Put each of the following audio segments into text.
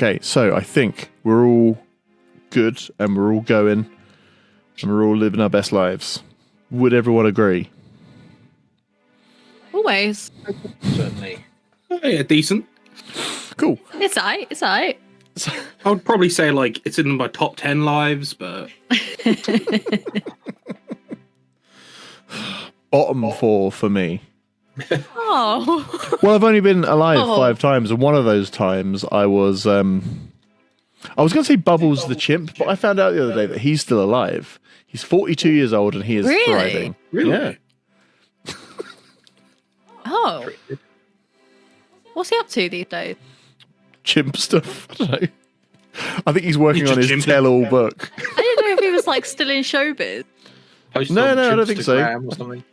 Okay, so I think we're all good and we're all going and we're all living our best lives. Would everyone agree? Always. Certainly. Yeah, decent. Cool. It's alright. It's alright. I would probably say like it's in my top 10 lives, but Bottom 4 for me. Oh. Well, I've only been alive Oh. 5 times, and one of those times I was going to say Bubbles the chimp, but I found out the other day that he's still alive. He's 42 years old and he is Really? thriving. really, Yeah. Oh. What's he up to these days? Chimp stuff. I don't know. I think he's working He's on just his chimping. tell-all book. I didn't know if he was like still in showbiz. Post No, on no, I don't think so. Chipstagram or something.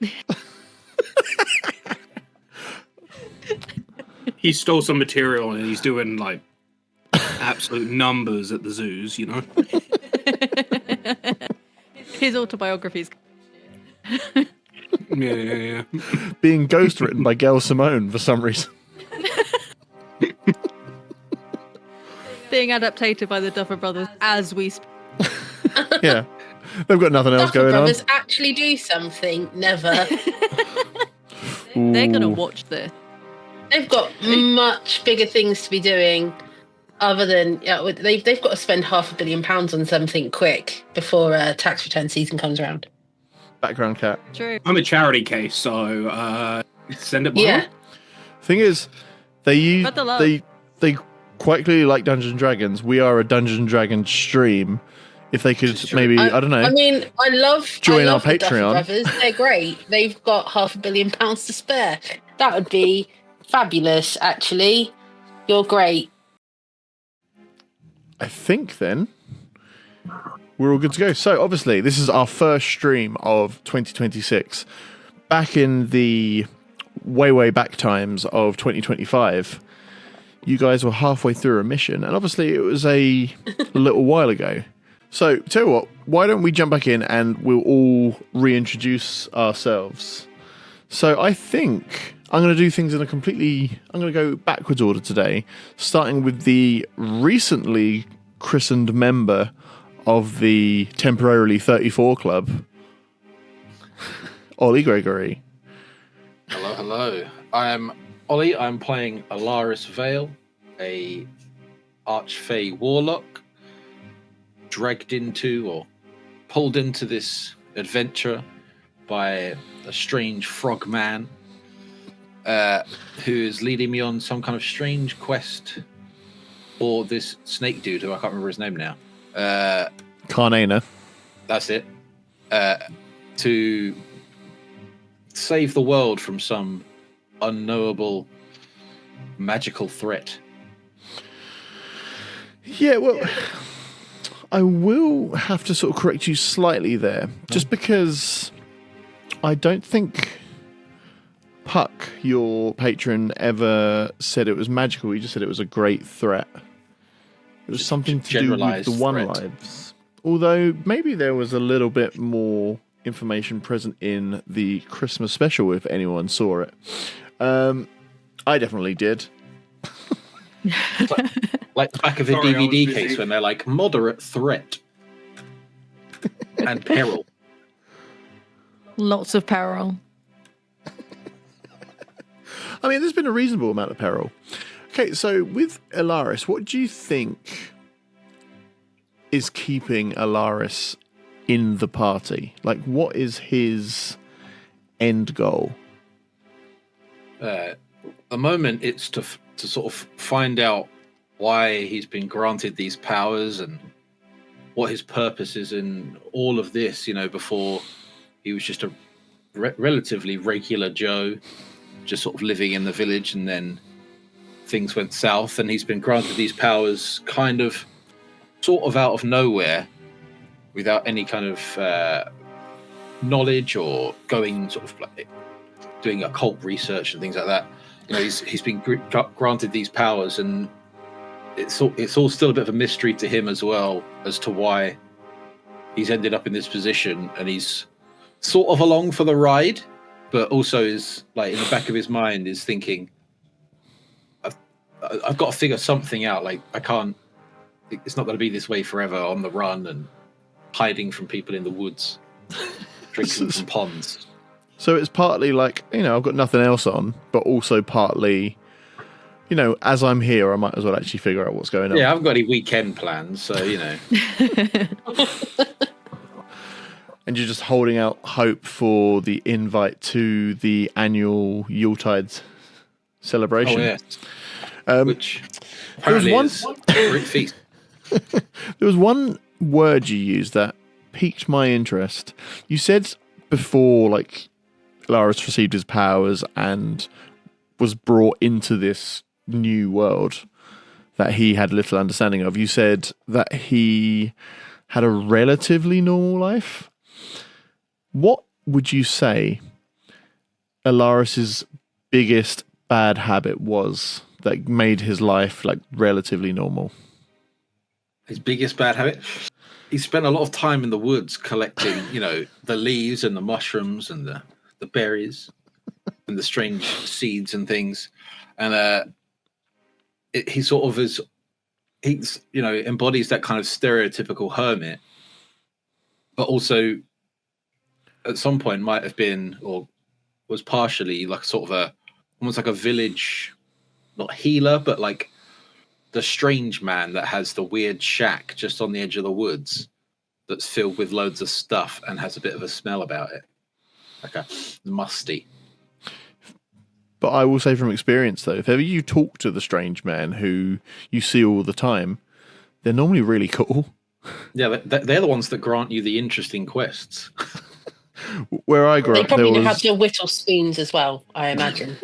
he stole some material and he's doing like absolute numbers at the zoos, you know. His autobiographies. Yeah. Being ghostwritten by Gail Simone for some reason. Being adapted by the Duffer Brothers as we speak. Yeah. They've got nothing else Duffer going Brothers actually do something. Never. on. They're going to Ooh. watch this. They've got much bigger things to be doing. Other than they've got to spend £500 million on something quick before tax return season comes around. Background cat. True. I'm a charity case, so send it my Yeah. way. Thing is, they Spread the love. they quite clearly like Dungeons and Dragons. We are a Dungeons and Dragons stream. If they could It's true. maybe, I don't know. I mean, I love Join our the Duffer Patreon. Brothers. They're great. They've got £500 million to spare. That would be fabulous. Actually, you're great. I think then we're all good to go. So obviously, this is our first stream of 2026. Back in the way back times of 2025, you guys were halfway through a mission, and obviously it was a little while ago. So tell you what, why don't we jump back in and we'll all reintroduce ourselves. So I think I'm going to do things in I'm going to go backwards order today, starting with the recently christened member of the temporarily 34 club, Ollie Gregory. Hello. I am Ollie. I'm playing Elaris Vael, a archfey warlock, dragged into or pulled into this adventure by a strange frog man who is leading me on some kind of strange quest for this snake dude who I can't remember his name now. Carnana. That's it. To save the world from some unknowable magical threat. Yeah, well, I will have to sort of correct you slightly there, just because I don't think Puck, your patron, ever said it was magical. He just said it was a great threat. It was something to do with Generalized the one threat. lives. Although maybe there was a little bit more information present in the Christmas special if anyone saw it. I definitely did. Like the back of a Sorry, I was DVD busy. case when they're like moderate threat and peril. Lots of peril. I mean, there's been a reasonable amount of peril. Okay, so with Elaris, what do you think is keeping Elaris in the party? Like, what is his end goal? At the moment, it's to sort of find out why he's been granted these powers and what his purpose is in all of this. You know, before he was just a relatively regular Joe, just sort of living in the village, and then things went south, and he's been granted these powers kind of sort of out of nowhere without any kind of knowledge or going sort of like doing occult research and things like that. You know, he's been granted these powers, and it's all still a bit of a mystery to him as well as to why he's ended up in this position, and he's sort of along for the ride, but also is like in the back of his mind is thinking, I've got to figure something out. Like I can't. It's not going to be this way forever on the run and hiding from people in the woods, drinking from ponds. So it's partly like, I've got nothing else on, but also partly, as I'm here, I might as well actually figure out what's going on. Yeah, I haven't got any weekend plans, so And you're just holding out hope for the invite to the annual Yuletide celebration. Oh yes. Which there was apparently is a great feast. There was one word you used that piqued my interest. You said before, like, Elaris received his powers and was brought into this new world that he had little understanding of. You said that he had a relatively normal life. What would you say Elaris's biggest bad habit was that made his life like relatively normal? His biggest bad habit? He spent a lot of time in the woods collecting, the leaves and the mushrooms and the berries and the strange seeds and things. And he sort of embodies that kind of stereotypical hermit, but also at some point might have been or was partially like sort of almost like a village, not healer, but like the strange man that has the weird shack just on the edge of the woods that's filled with loads of stuff and has a bit of a smell about it, like a musty. But I will say from experience, though, if ever you talk to the strange man who you see all the time, they're normally really cool. Yeah, they're the ones that grant you the interesting quests. Where I grew They up, probably there know how was... to whittle spoons as well, I imagine.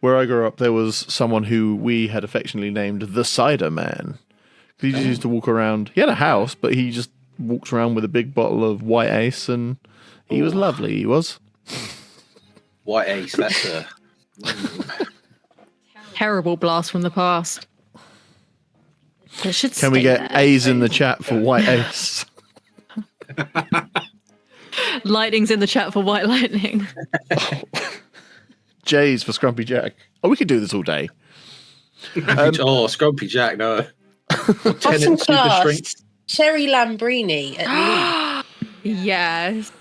Where I grew up, there was someone who we had affectionately named the Cider Man. He just used to walk around. He had a house, but he just walked around with a big bottle of White Ace, and he was lovely. He was. White Ace, that's a... Terrible blast from the past. It should Can we stay get there. A's in the chat for White Ace? Lightning's in the chat for White Lightning. J's for Scrumpy Jack. Oh, we could do this all day. Scrumpy Jack, no. Awesome Super class. strength. Cherry Lambrini at least. Yes.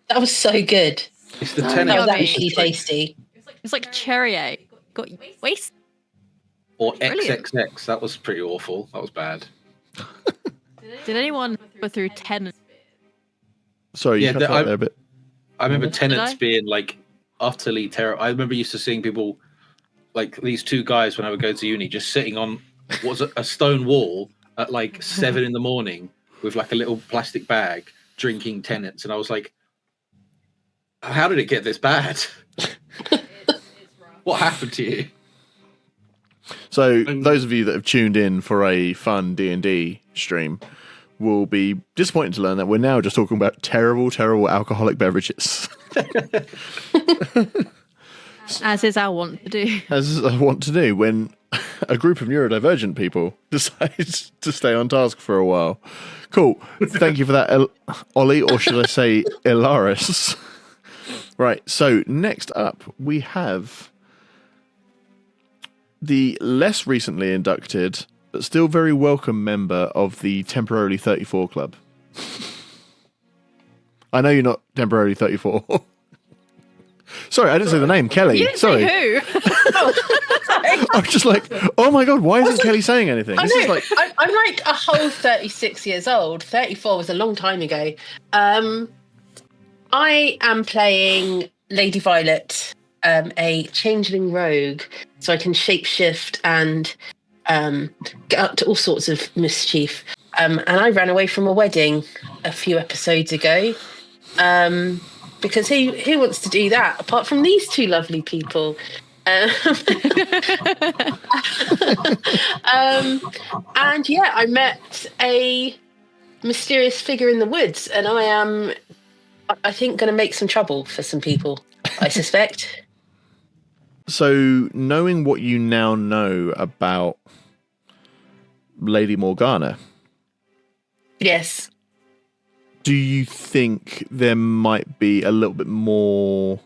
That was so good. It's the Oh, That tenant was yummy. actually tasty. It's like cherry. Got waste. or Brilliant. XXX. That was pretty awful. That was bad. Did anyone go through 10? Sorry, you Yeah, cut out there a bit. I remember Did tenants I? being like utterly terrible. I remember used to seeing people like these two guys when I would go to uni just sitting on a stone wall at like 7 a.m. with like a little plastic bag drinking tenants, and I was like, how did it get this bad? What happened to you? So those of you that have tuned in for a fun D&D stream will be disappointed to learn that we're now just talking about terrible, terrible alcoholic beverages. As is our want to do. As I want to do when a group of neurodivergent people decides to stay on task for a while. Cool. Thank you for that, Ollie, or should I say Elaris. Right, so next up we have the less recently inducted, but still very welcome member of the Temporarily 34 Club. I know you're not Temporarily 34. Sorry, I didn't say the name. Kelly. You didn't Sorry. say who. I'm just like, oh my god, why isn't Kelly saying anything? I This is know. like, I'm like a whole 36 years old. 34 was a long time ago. I am playing Lady Violet, a changeling rogue, so I can shapeshift and get up to all sorts of mischief. And I ran away from a wedding a few episodes ago. Because who wants to do that apart from these two lovely people? And yeah, I met a mysterious figure in the woods, and I am, I think, going to make some trouble for some people, I suspect. so knowing what you now know about Lady Morgana, Yes. do you think there might be a little bit more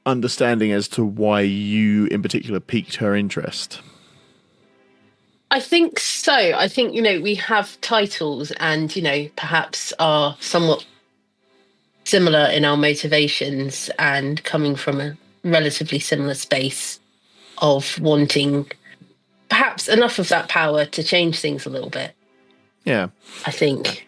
understanding as to why you in particular piqued her interest? I think so. I think, we have titles and, perhaps are somewhat similar in our motivations and coming from a relatively similar space of wanting perhaps enough of that power to change things a little bit. Yeah. I think.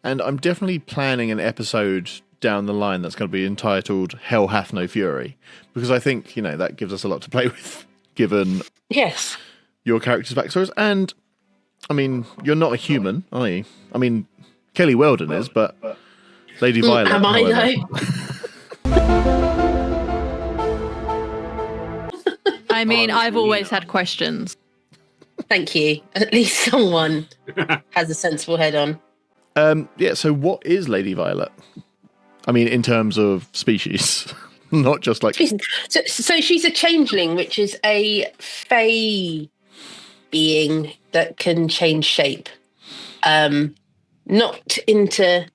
And I'm definitely planning an episode down the line that's going to be entitled Hell Hath No Fury, because I think, that gives us a lot to play with, given Yes. your character's backstories. And, I mean, you're not a human, are you? I mean, Kelly Weldon is, but Lady Violet... Am I, however. though? I mean, I've always had questions. Thank you. At least someone has a sensible head on. Yeah, so what is Lady Violet? I mean, in terms of species, not just like... So she's a changeling, which is a fae being that can change shape. Not into...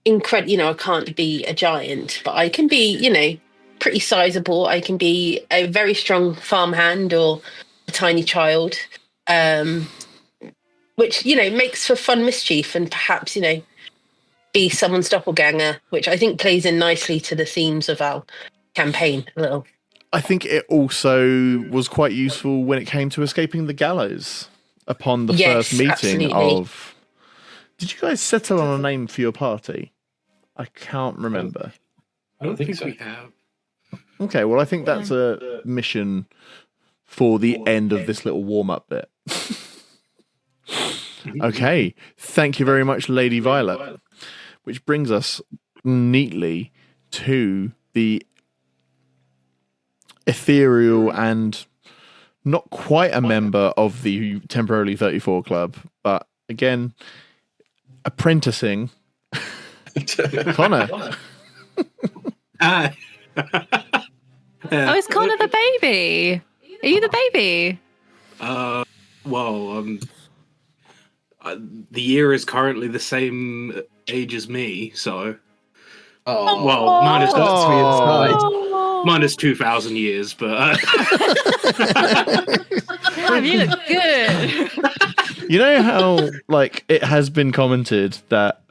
I can't be a giant, but I can be, pretty sizable. I can be a very strong farmhand or a tiny child, which, makes for fun mischief and perhaps, be someone's doppelganger, which I think plays in nicely to the themes of our campaign a little. I think it also was quite useful when it came to escaping the gallows upon the first meeting absolutely. of... Did you guys settle on a name for your party? I can't remember. I don't think so. we have. Okay, well, I think that's a mission for the end of this little warm-up bit. Okay, thank you very much, Lady Violet. Which brings us neatly to the ethereal and not quite a member of the Temporarily 34 Club, but again, apprenticing Connor. Oh, is Connor the baby? Are you the baby? Well, the year is currently the same age as me, so well, minus 2,000 years, but Damn, you look good. You know how, like, it has been commented that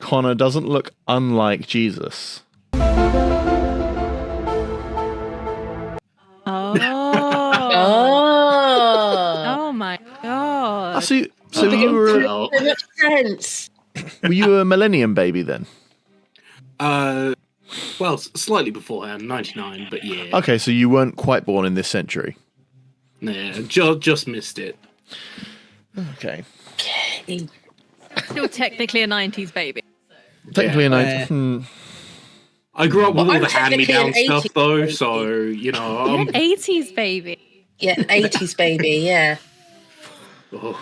Connor doesn't look unlike Jesus? Oh. Oh my god. So you were So much sense. were you a millennium baby then? well, slightly beforehand, 99, but yeah. Okay, so you weren't quite born in this century. Yeah, just missed it. Okay. Still technically a 90s baby. Technically a 90. I grew up with all I'm the hand-me-down technically an stuff, 80s though, baby. so, You're an 80s baby. Yeah, 80s baby, yeah. oh,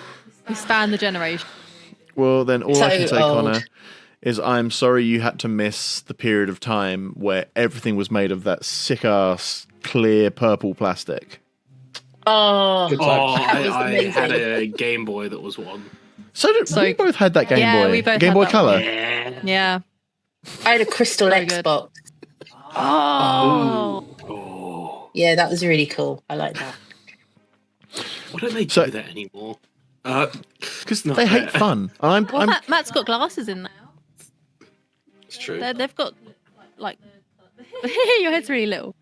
You span the generation. Well, then all I can So say, old. Connor, is I'm sorry you had to miss the period of time where everything was made of that sick-ass, clear purple plastic. Oh, Good that was I amazing. had a Game Boy that was one. We both had that Game Yeah, Boy. we both Game had Boy that Color. Yeah. Yeah. I had a Crystal Very good. Xbox. Oh. Oh, Yeah, that was really cool. I like that. why don't they do So- that anymore? Because No, they hate fun. And Well, I'm Matt's got glasses in now. It's true. They've got, like... Your head's really little.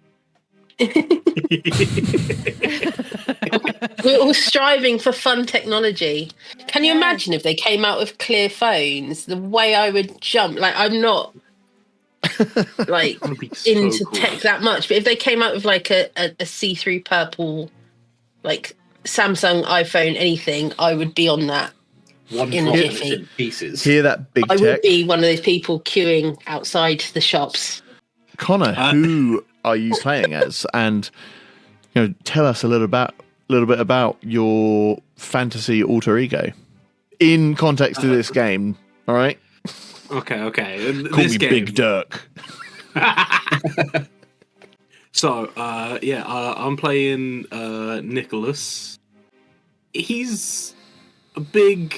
We're all striving for fun technology. Can you imagine if they came out with clear phones? The way I would jump. Like, I'm not like That would be so into cool. tech that much, but if they came out with like a see-through purple, like Samsung, iPhone, anything, I would be on that. One in a drop jiffy. in pieces. hear that big I tech. would be one of those people queuing outside the shops. Connor, who are you playing as? And tell us a little bit about your fantasy alter ego in context of this game. All right, Okay. And call this me game, Big Dirk. So, I'm playing Nycholas. He's a big,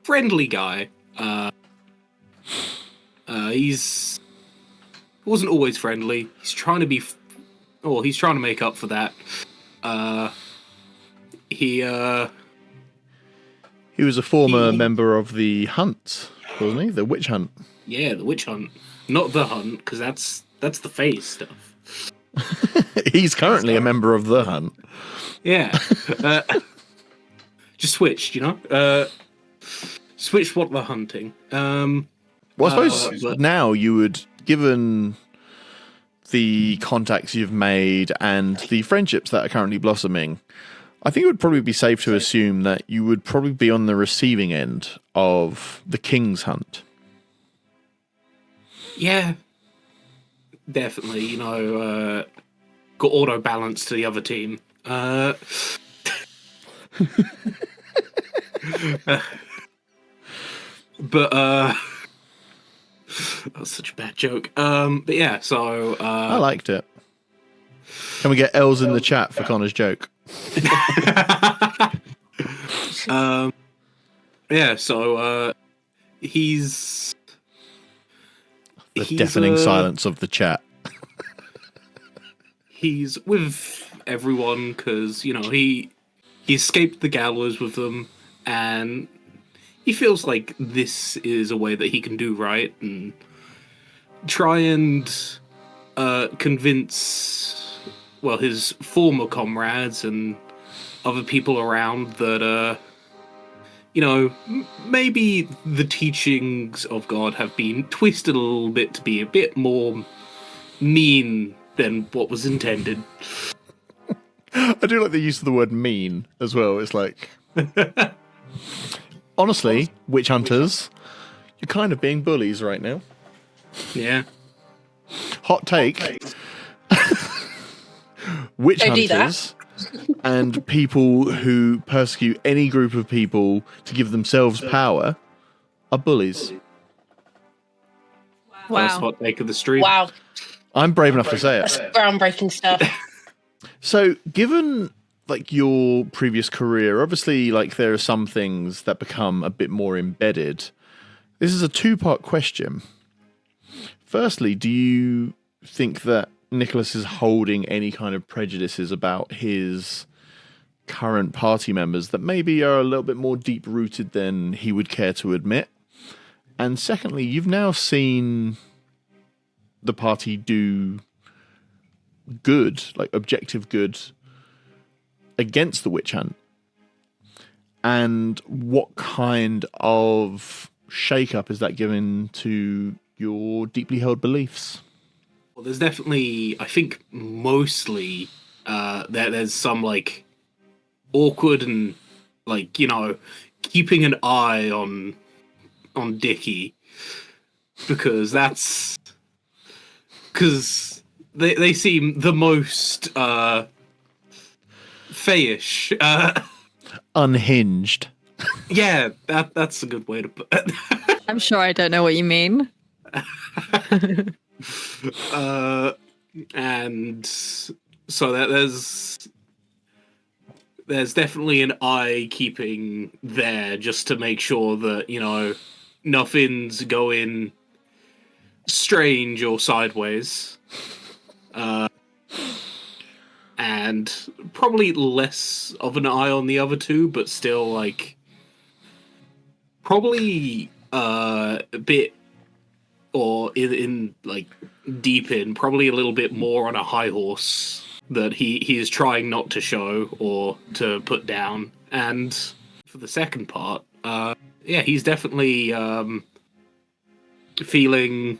friendly guy. He's wasn't always friendly. He's trying to be, he's trying to make up for that. He was a former member of the Hunt, wasn't he? The Witch Hunt. Yeah, the Witch Hunt, not the Hunt, because that's the phase stuff. He's currently a member of the Hunt. Yeah. Just switched, switched what they're hunting. Well, I suppose now you would, given the contacts you've made and the friendships that are currently blossoming, I think it would probably be safe to assume that you would probably be on the receiving end of the King's Hunt. Yeah, definitely. Got auto balance to the other team. But that was such a bad joke. But yeah, so I liked it. Can we get L's in the chat for Connor's joke? Yeah, so he's the deafening silence of the chat. He's with everyone because he escaped the gallows with them, and he feels like this is a way that he can do right and try and convince his former comrades and other people around that maybe the teachings of God have been twisted a little bit to be a bit more mean than what was intended. I do like the use of the word mean as well. It's like, honestly, witch hunters, you're kind of being bullies right now. Yeah. Hot take. Witch hunters and people who persecute any group of people to give themselves power are bullies. Wow. First hot take of the stream. Wow. I'm brave enough to say it. That's groundbreaking stuff. So, given your previous career, obviously there are some things that become a bit more embedded. This is a two-part question. Firstly, do you think that Nycholas is holding any kind of prejudices about his current party members that maybe are a little bit more deep-rooted than he would care to admit? And secondly, you've now seen the party do good, objective good, against the witch hunt. And what kind of shake-up is that given to your deeply held beliefs? Well, there's definitely, I think, mostly there's some awkward and keeping an eye on Dickie, because they seem the most fayish, unhinged. Yeah, that's a good way to put it. I'm sure I don't know what you mean. And so that there's definitely an eye keeping there just to make sure that nothing's going strange or sideways, and probably less of an eye on the other two, but still probably a bit, or in deep in, probably a little bit more on a high horse that he is trying not to show or to put down. And for the second part, he's definitely feeling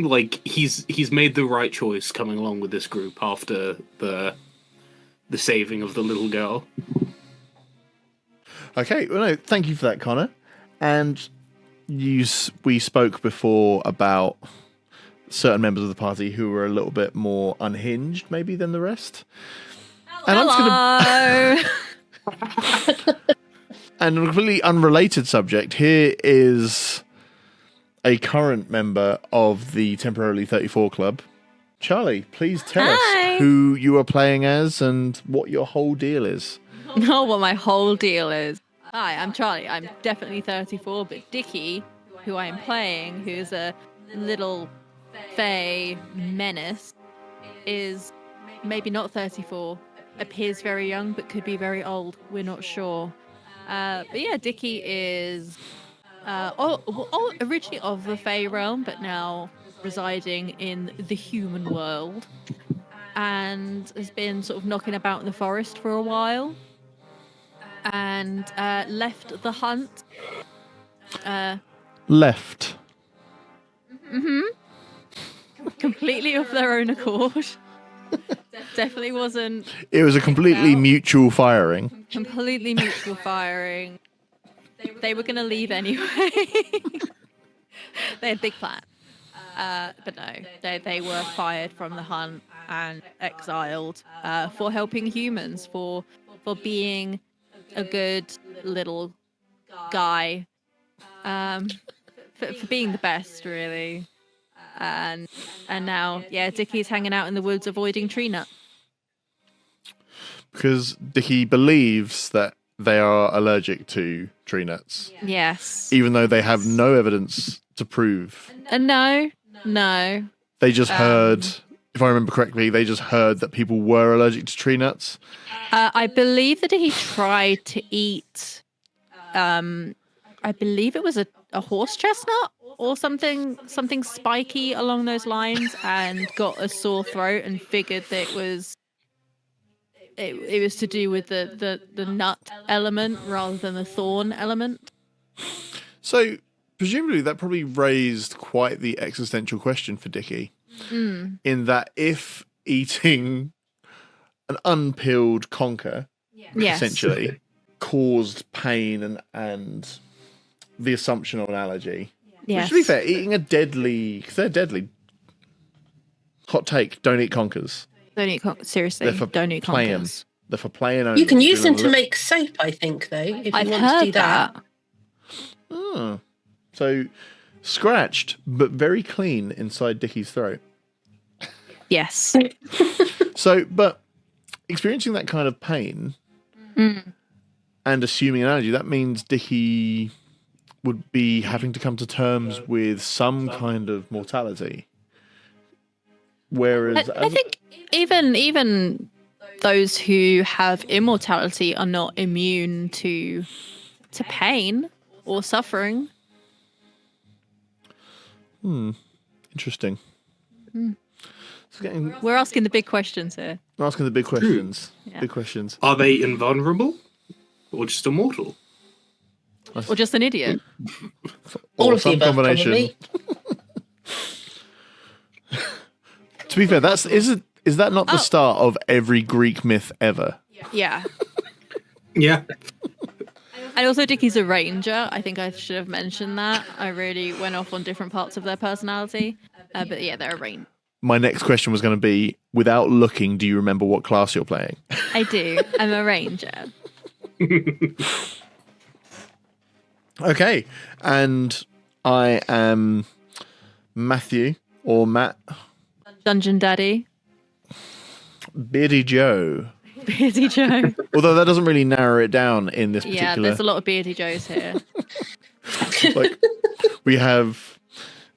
like he's made the right choice coming along with this group after the saving of the little girl. Okay, well, no, thank you for that, Connor. And we spoke before about certain members of the party who were a little bit more unhinged, maybe, than the rest. And Hello. And on a completely unrelated subject, here is a current member of the Temporarily 34 Club. Charlie, please tell us who you are playing as and what your whole deal is. Know what my whole deal is. Hi, I'm Charlie. I'm definitely 34, but Dickie, who I am playing, who's a little Fae menace is maybe not 34. Appears very young, but could be very old. We're not sure. But yeah, Dickie is originally of the Fae realm, but now residing in the human world, and has been sort of knocking about in the forest for a while, and left the hunt. Left. Completely of their own accord. Definitely wasn't It was a completely mutual firing. completely mutual firing. They were going to leave anyway. They had big plans. But no, they were fired from the hunt and exiled for helping humans, for being a good little guy, for being the best, really. And now, yeah, Dickie's hanging out in the woods avoiding tree nut. Because Dickie believes that they are allergic to tree nuts, Yes. even though they have no evidence to prove. No. They just heard, if I remember correctly, they just heard that people were allergic to tree nuts. I believe that he tried to eat, I believe it was a horse chestnut or something spiky along those lines, and got a sore throat and figured that it was to do with the nut element rather than the thorn element. So, presumably, that probably raised quite the existential question for Dickie. In that if eating an unpeeled conker, Yes. essentially, caused pain and the assumption of an allergy. Yes. Which, to be fair, eating a deadly... Because they're deadly. Hot take, don't eat conkers. Don't eat seriously. They're for Don't eat playing. conkers. They're for playing only. You can use them Doing to a make soap, I think, though, if you I've want to heard do that. Oh. So, scratched, but very clean inside Dickie's throat. Yes. So, but experiencing that kind of pain and assuming an allergy, that means Dickie would be having to come to terms with some kind of mortality. Whereas, I think even those who have immortality are not immune to pain or suffering. interesting. It's getting, We're asking the big questions here. we're asking the big questions. Yeah. Big questions. Are they invulnerable? Or just immortal? Or just an idiot. All Or of the some above, combination. probably. To be fair, is that not the start of every Greek myth ever? Yeah. Yeah. And also Dickie's a ranger. I think I should have mentioned that. I really went off on different parts of their personality. But yeah, they're a ranger. My next question was going to be, without looking, do you remember what class you're playing? I do. I'm a ranger. Okay, and I am Matthew, or Matt, Dungeon Daddy. Beardy Joe. Beardy Joe. Although that doesn't really narrow it down in this Yeah, particular... there's a lot of Beardy Joes here. like, we have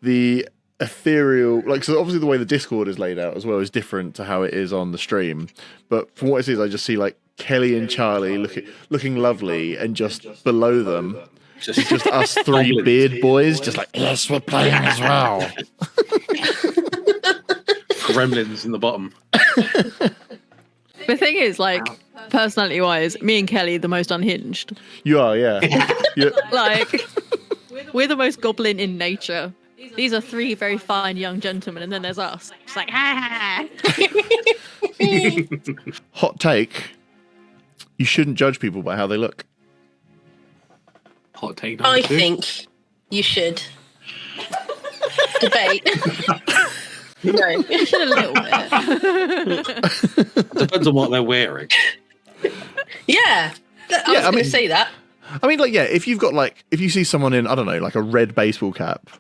the ethereal... so obviously the way the Discord is laid out as well is different to how it is on the stream. But from what it is, I just see, Kelly and Charlie looking lovely, and just below them... Just Just us three beard boys, just yes, we're playing as well. gremlins in the bottom. The thing is, personality-wise, me and Kelly are the most unhinged. You are, yeah. We're the most goblin in nature. These are three very fine young gentlemen, and then there's us. It's like, ha ha. Hot take. You shouldn't judge people by how they look. Hot take number I two. think you should debate. No. Should a little bit. Depends on what they're wearing. Yeah. I was going to say that. I mean, if you've got if you see someone in, I don't know, a red baseball cap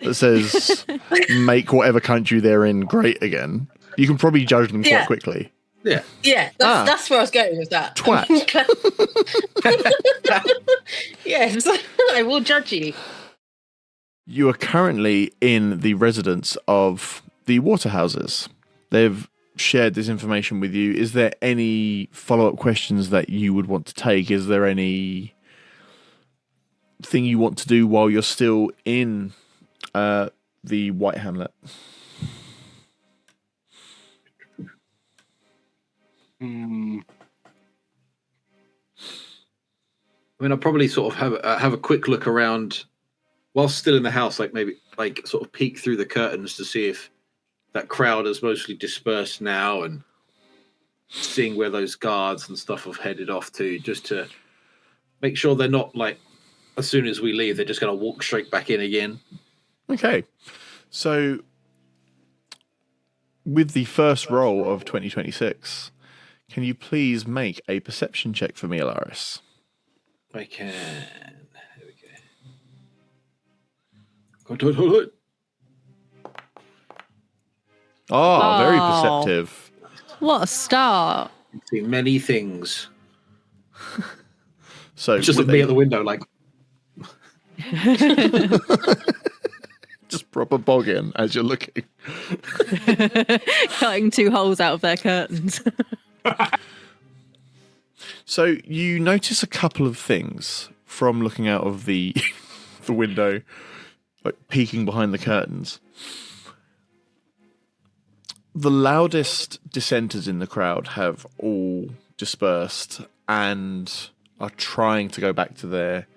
that says "Make whatever country they're in great again," you can probably judge them quite Yeah. quickly. Yeah. Yeah, that's where I was going with that. Twat. Yes, I will judge you. You are currently in the residence of the Waterhouses. They've shared this information with you. Is there any follow-up questions that you would want to take? Is there any thing you want to do while you're still in the White Hamlet? I mean, I'll probably sort of have a quick look around while still in the house, like maybe like sort of peek through the curtains to see if that crowd is mostly dispersed now, and seeing where those guards and stuff have headed off to, just to make sure they're not like, as soon as we leave, they're just going to walk straight back in again. Okay. So, with the first roll of 2026, can you please make a perception check for me, Elaris? I can. There we go. Good. Oh, very Oh. perceptive. What a start. See many things. So It's just with like me a- at the window, like, just proper bogging as you're looking. Cutting 2 holes out of their curtains. So you notice a couple of things from looking out of the the window, like peeking behind the curtains. The loudest dissenters in the crowd have all dispersed and are trying to go back to their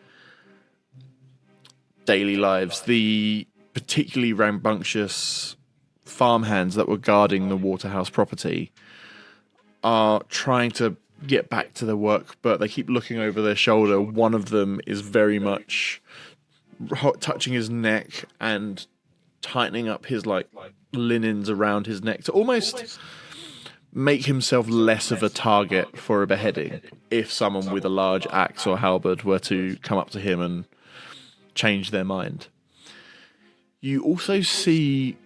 daily lives. The particularly rambunctious farmhands that were guarding the Waterhouse property are trying to get back to their work, but they keep looking over their shoulder. One of them is very much touching his neck and tightening up his like linens around his neck to almost make himself less of a target for a beheading if someone with a large axe or halberd were to come up to him and change their mind. You also see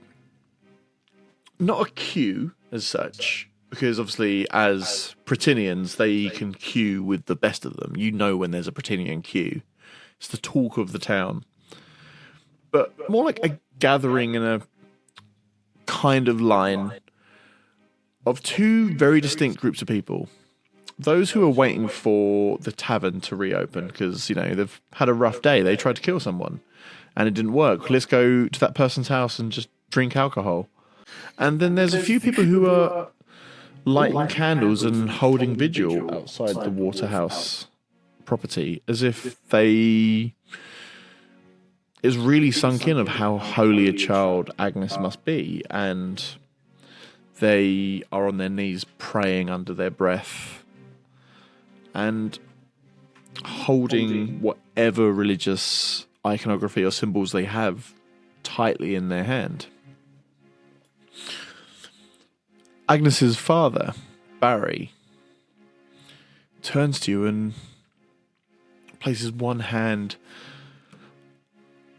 not a queue as such, because obviously as Britannians they can queue with the best of them. You know when there's a Britannian queue. It's the talk of the town. But more like a gathering in a kind of line of 2 very distinct groups of people. Those who are waiting for the tavern to reopen because, you know, they've had a rough day. They tried to kill someone and it didn't work. Let's go to that person's house and just drink alcohol. And then there's a few people who are lighting candles and holding vigil outside the Waterhouse property as if they is really sunk in of how holy a child Agnes must be, and they are on their knees praying under their breath and holding whatever religious iconography or symbols they have tightly in their hand. Agnes's father, Barry, turns to you and places one hand.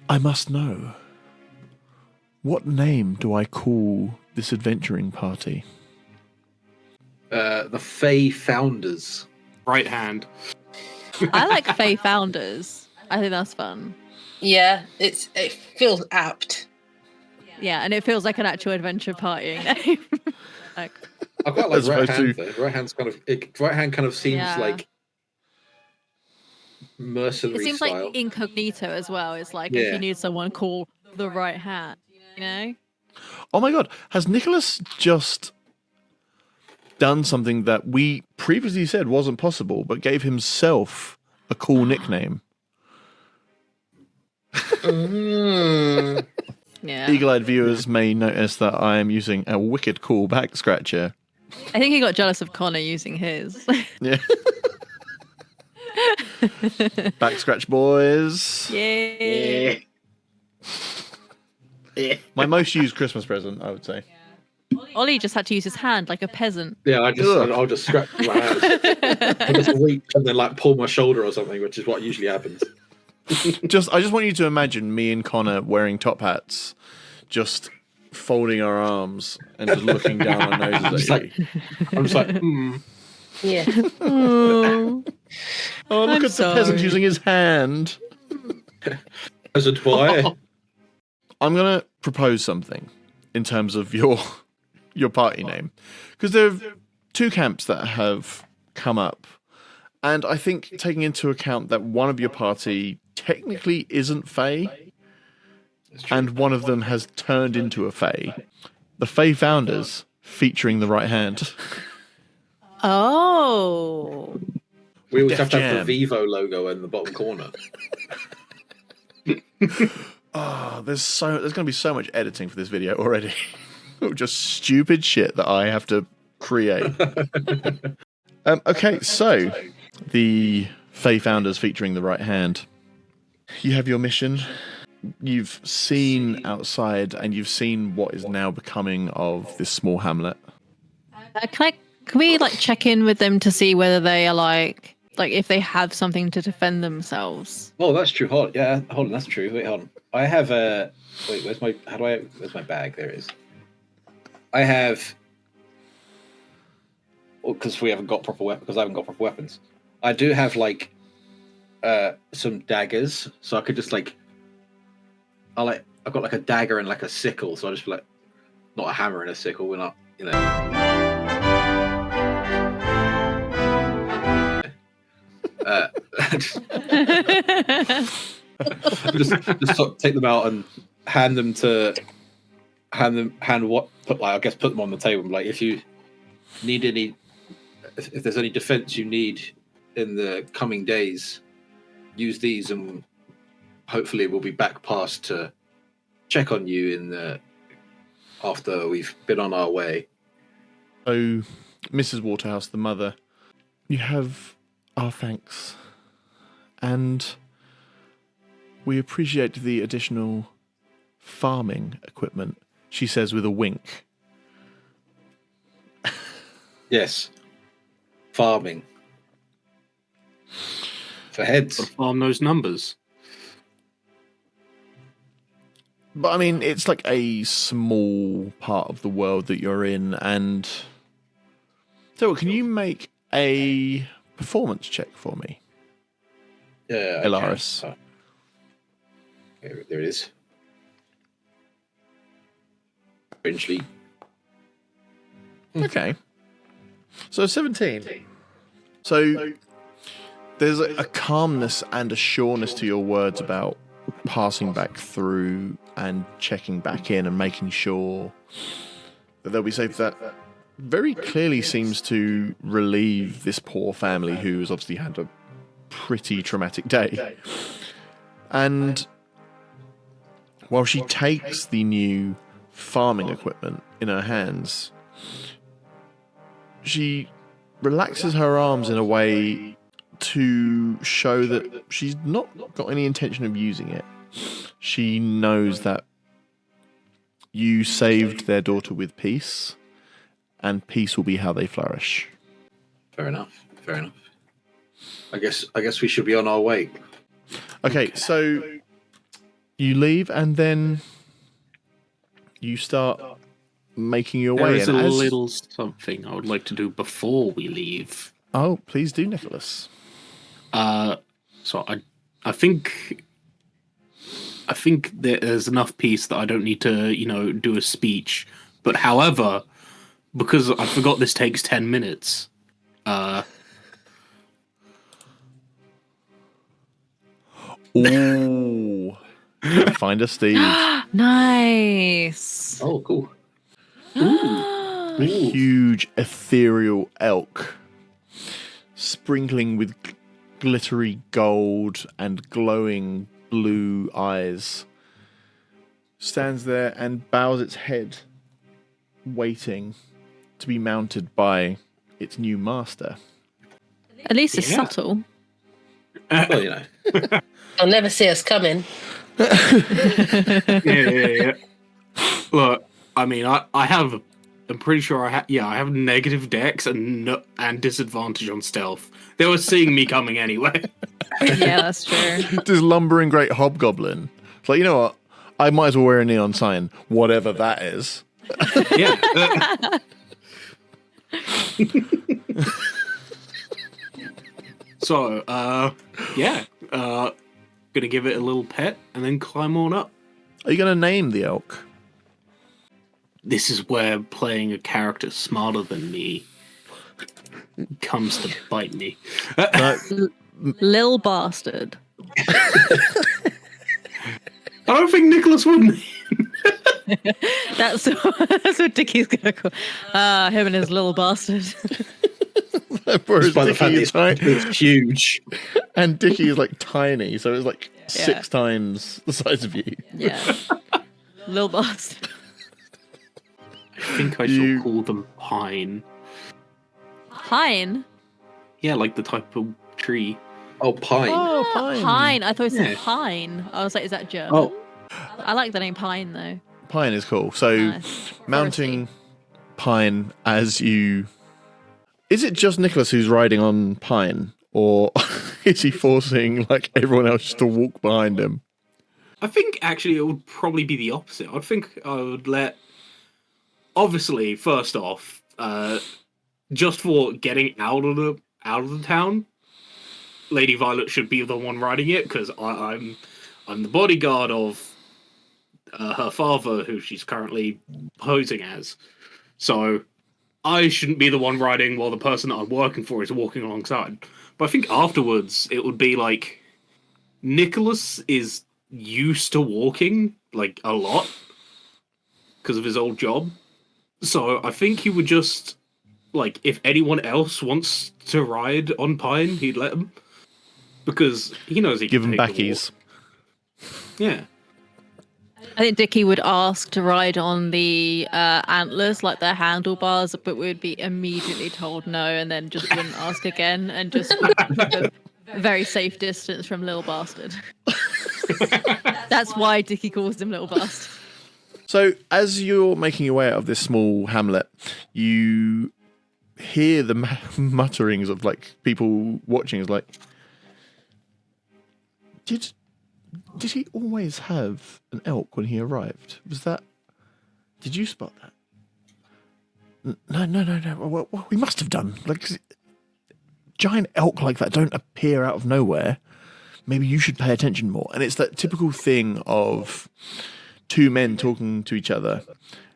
I must know. What name do I call this adventuring party? the Fey Founders. Right hand. I like Fae Founders. I think that's fun. Yeah, it feels apt. Yeah, and it feels like an actual adventure party name. Like, I quite like As right opposed hand to- though. Right hand kind of seems Yeah. like it mercenary seems style. like incognito as well. It's like if Yeah. you need someone, call the right hand. You know? Oh my god, has Nycholas just done something that we previously said wasn't possible, but gave himself a cool nickname? Mm. Yeah. Eagle-eyed viewers may notice that I am using a wicked cool back scratcher. I think he got jealous of Connor using his. Yeah. Back scratch, boys. Yay. My most used Christmas present, I would say. Ollie just had to use his hand like a peasant. Yeah, Ugh. I'll just scratch my hand. I'll just reach and then like pull my shoulder or something, which is what usually happens. I just want you to imagine me and Connor wearing top hats, just folding our arms and just looking down our noses at you. I'm just like, Yeah. Oh, Oh, look I'm at the peasant sorry. using his hand. as a why? I'm going to propose something in terms of your party name, because there are two camps that have come up, and I think taking into account that one of your party technically isn't Fae, and one of them has turned into a Fae, the Fae Founders featuring the right hand. Oh. We always Def have to have Jam. the Vivo logo in the bottom corner. Oh, there's going to be so much editing for this video already. Just stupid shit that I have to create. Okay, so the Fae Founders featuring the right hand. You have your mission. You've seen outside, and you've seen what is now becoming of this small hamlet. Can we like check in with them to see whether they are like if they have something to defend themselves? Oh, that's true. Hold on, that's true. Wait, hold on. I have a wait. Where's my bag? There it is. I have, because we haven't got proper weapons. Because I haven't got proper weapons. I do have like some daggers, so I could just like. I've got like a dagger and like a sickle, so I just like not a hammer and a sickle. We're not, you know. just sort of take them out and hand them put them on the table. Like, if you need any, if there's any defense you need in the coming days, use these, and hopefully we'll be back past to check on you after we've been on our way. So, Mrs. Waterhouse, the mother, you have our thanks, and we appreciate the additional farming equipment, she says with a wink. Yes. Farming. For heads. Gotta farm those numbers. But I mean, it's like a small part of the world that you're in, and so can you make a performance check for me? Yeah, Elaris. Okay, there it is. Eventually. Okay. So 17. So there's a calmness and a sureness to your words about passing back through and checking back in and making sure that they'll be safe. That very clearly seems to relieve this poor family who has obviously had a pretty traumatic day. And while she takes the new farming equipment in her hands, she relaxes her arms in a way to show that she's not got any intention of using it. She knows that you saved their daughter with peace, and peace will be how they flourish. Fair enough. I guess we should be on our way. Okay, so you leave, and then you start making your There way. is and a little something I would like to do before we leave. Oh, please do, Nycholas. So I think there's enough peace that I don't need to, do a speech. But however, because I forgot this takes 10 minutes. Ooh. Find a Steve. Nice. Oh, cool. A huge ethereal elk, sprinkling with glittery gold and glowing blue eyes, stands there and bows its head, waiting to be mounted by its new master. At least it's Yeah. subtle. Well, They'll never see us coming. Yeah. Look, I mean, I'm pretty sure I have negative dex and disadvantage on stealth. They were seeing me coming anyway. Yeah, that's true. This lumbering great hobgoblin. It's like, you know what? I might as well wear a neon sign, whatever that is. Yeah. So, gonna give it a little pet and then climb on up. Are you going to name the elk? This is where playing a character smarter than me comes to bite me. Lil bastard. I don't think Nycholas would. That's what Dickie's gonna call him and his little bastard. Whereas Despite the fact Dickie is that tiny, it's huge. and Dickie is like tiny, so it's like 6 times the size of you. Yeah. Lil bastard. I think I shall call them pine. Pine? Yeah, like the type of tree. Oh, pine. Oh, pine. Pine. I thought it said Yeah. pine. I was like, is that German? Oh. I like the name Pine though. Pine is cool. So Nice. mounting Pine as you... Is it just Nycholas who's riding on Pine? Or is he forcing like everyone else just to walk behind him? I think actually it would probably be the opposite. I think I would let. Obviously, first off, just for getting out of the town, Lady Violet should be the one riding it because I'm the bodyguard of her father, who she's currently posing as. So I shouldn't be the one riding while the person that I'm working for is walking alongside. But I think afterwards it would be like Nycholas is used to walking like a lot because of his old job. So I think he would just like if anyone else wants to ride on Pine, he'd let them because he knows he Give can him take the backies. walk. Yeah. I think Dickie would ask to ride on the antlers, like their handlebars, but would be immediately told no, and then just wouldn't ask again, and just would keep a very safe distance from Little Bastard. That's why Dickie calls him Little Bastard. So as you're making your way out of this small hamlet, you hear the mutterings of like people watching. Is like, did he always have an elk when he arrived? Was that? Did you spot that? No. Well, we must have done. Like, giant elk like that don't appear out of nowhere. Maybe you should pay attention more. And it's that typical thing of two men talking to each other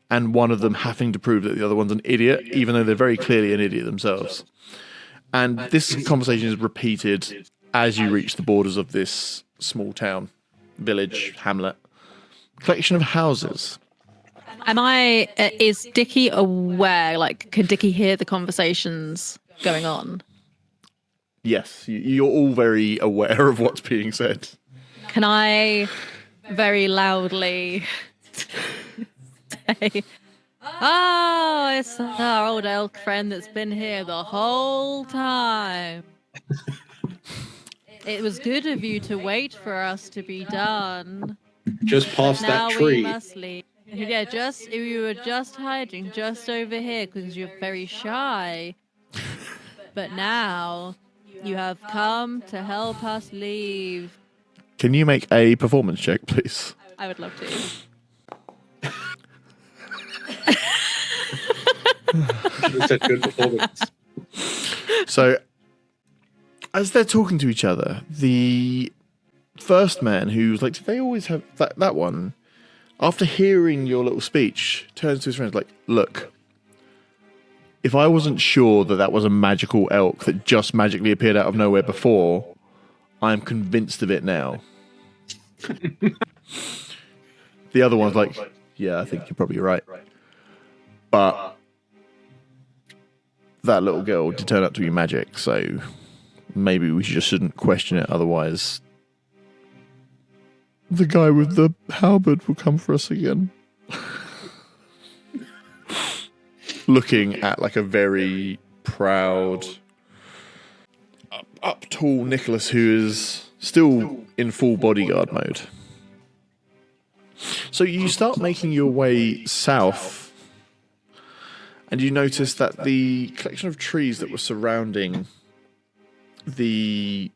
and one of them having to prove that the other one's an idiot, even though they're very clearly an idiot themselves. And this conversation is repeated as you reach the borders of this small town, village, hamlet, collection of houses. Is Dickie aware? Like, can Dickie hear the conversations going on? Yes, you're all very aware of what's being said. Can I very loudly say, "Oh, it's our old elk friend that's been here the whole time. It was good of you to wait for us to be done. Just past Now that we tree. must leave." Yeah, you were just hiding just over here because you're very shy. But now you have come to help us leave. Can you make a performance check, please? I would love to. It's a good performance. So, as they're talking to each other, the first man who's like, did they always have that one? After hearing your little speech, turns to his friends like, look, if I wasn't sure that that was a magical elk that just magically appeared out of nowhere before, I'm convinced of it now. The other one's like, yeah, I think you're probably right. But that little girl did turn out to be magic, so maybe we just shouldn't question it, otherwise the guy with the halberd will come for us again. Looking at like a very proud, up tall Nycholas who is still in full bodyguard mode. So you start making your way south, and you notice that the collection of trees that were surrounding the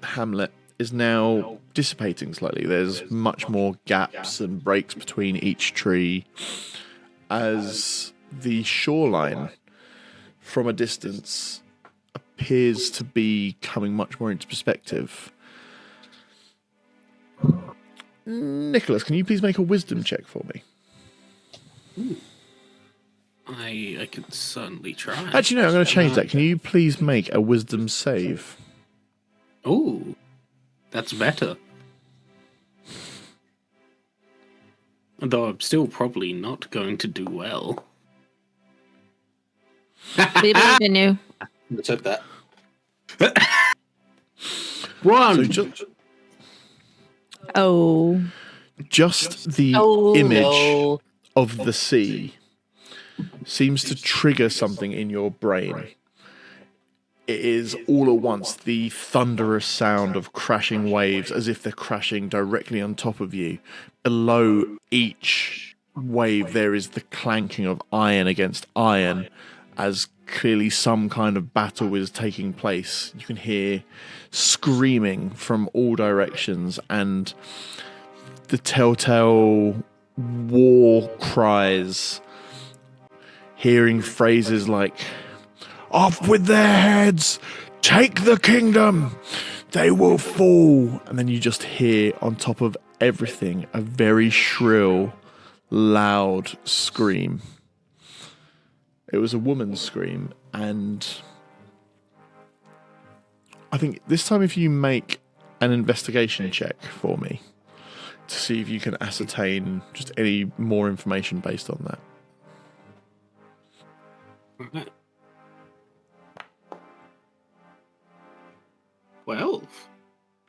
hamlet is now dissipating slightly. There's much more gaps and breaks between each tree as the shoreline from a distance appears to be coming much more into perspective. Nycholas, can you please make a wisdom check for me? I can certainly try. Actually, no, I'm going to change that. Can you please make a wisdom save? Ooh, that's better. Though I'm still probably not going to do well. We believe in you. Let's hope that. One. So Oh. just the Oh, image no. of the sea seems to trigger something in your brain. It is all at once the thunderous sound of crashing waves as if they're crashing directly on top of you. Below each wave, there is the clanking of iron against iron as clearly some kind of battle is taking place. You can hear screaming from all directions and the telltale war cries, hearing phrases like, "Off with their heads! Take the kingdom! They will fall!" And then you just hear, on top of everything, a very shrill, loud scream. It was a woman's scream, and I think this time if you make an investigation check for me to see if you can ascertain just any more information based on that. 12.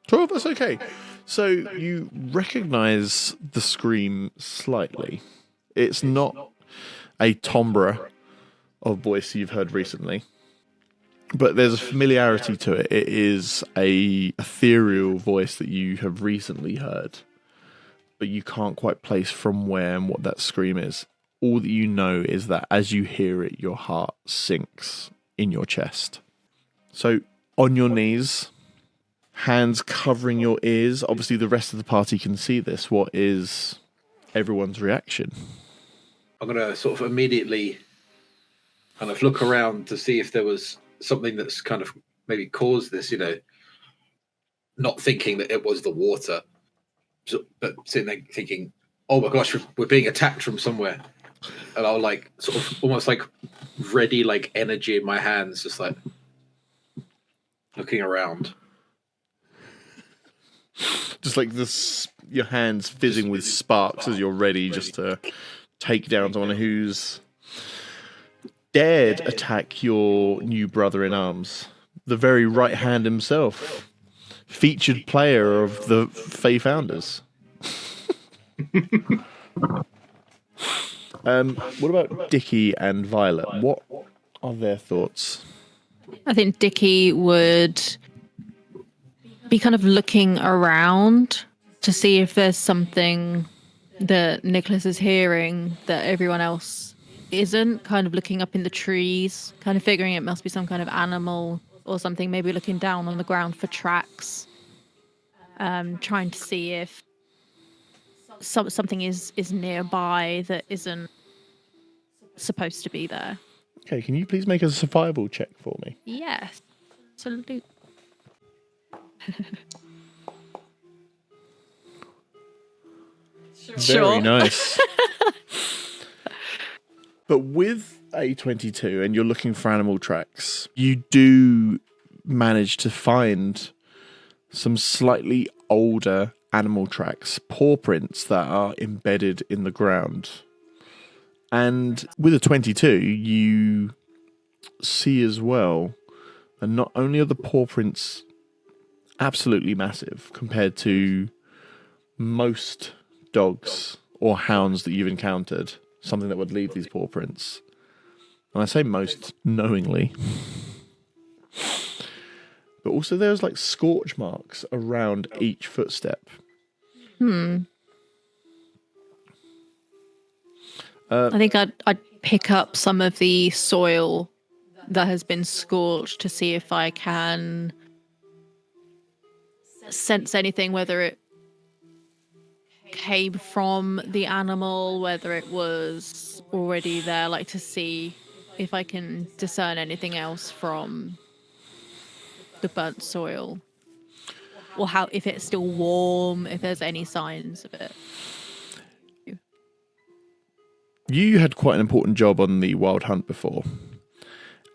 12, that's okay. So you recognize the scream slightly. It's not a timbre of voice you've heard recently, but there's a familiarity to it. It is a ethereal voice that you have recently heard, but you can't quite place from where and what that scream is. All that you know is that as you hear it, your heart sinks in your chest. So on your knees, hands covering your ears. Obviously, the rest of the party can see this. What is everyone's reaction? I'm going to sort of immediately kind of look around to see if there was something that's kind of maybe caused this, not thinking that it was the water, but sitting there thinking, oh my gosh, we're being attacked from somewhere. And I'll like sort of almost like ready, like energy in my hands, just like looking around. Just like this, your hands fizzing with sparks as you're ready just to take down someone who's dared attack your new brother in arms. The very right hand himself. Featured player of the Fae Founders. What about Dickie and Violet? What are their thoughts? I think Dickie would be kind of looking around to see if there's something that Nycholas is hearing that everyone else isn't, kind of looking up in the trees, kind of figuring it must be some kind of animal or something, maybe looking down on the ground for tracks, trying to see if something is nearby that isn't supposed to be there. Okay, can you please make a survival check for me? Yes, absolutely. Very nice. But with a 22 and you're looking for animal tracks, you do manage to find some slightly older animal tracks, paw prints that are embedded in the ground. And with a 22, you see as well, and not only are the paw prints absolutely massive compared to most dogs or hounds that you've encountered, something that would leave these paw prints. And I say most knowingly. But also there's like scorch marks around each footstep. I think I'd pick up some of the soil that has been scorched to see if I can sense anything, whether it came from the animal, whether it was already there, like to see if I can discern anything else from the burnt soil. or how if it's still warm, if there's any signs of it. You had quite an important job on the Wild Hunt before,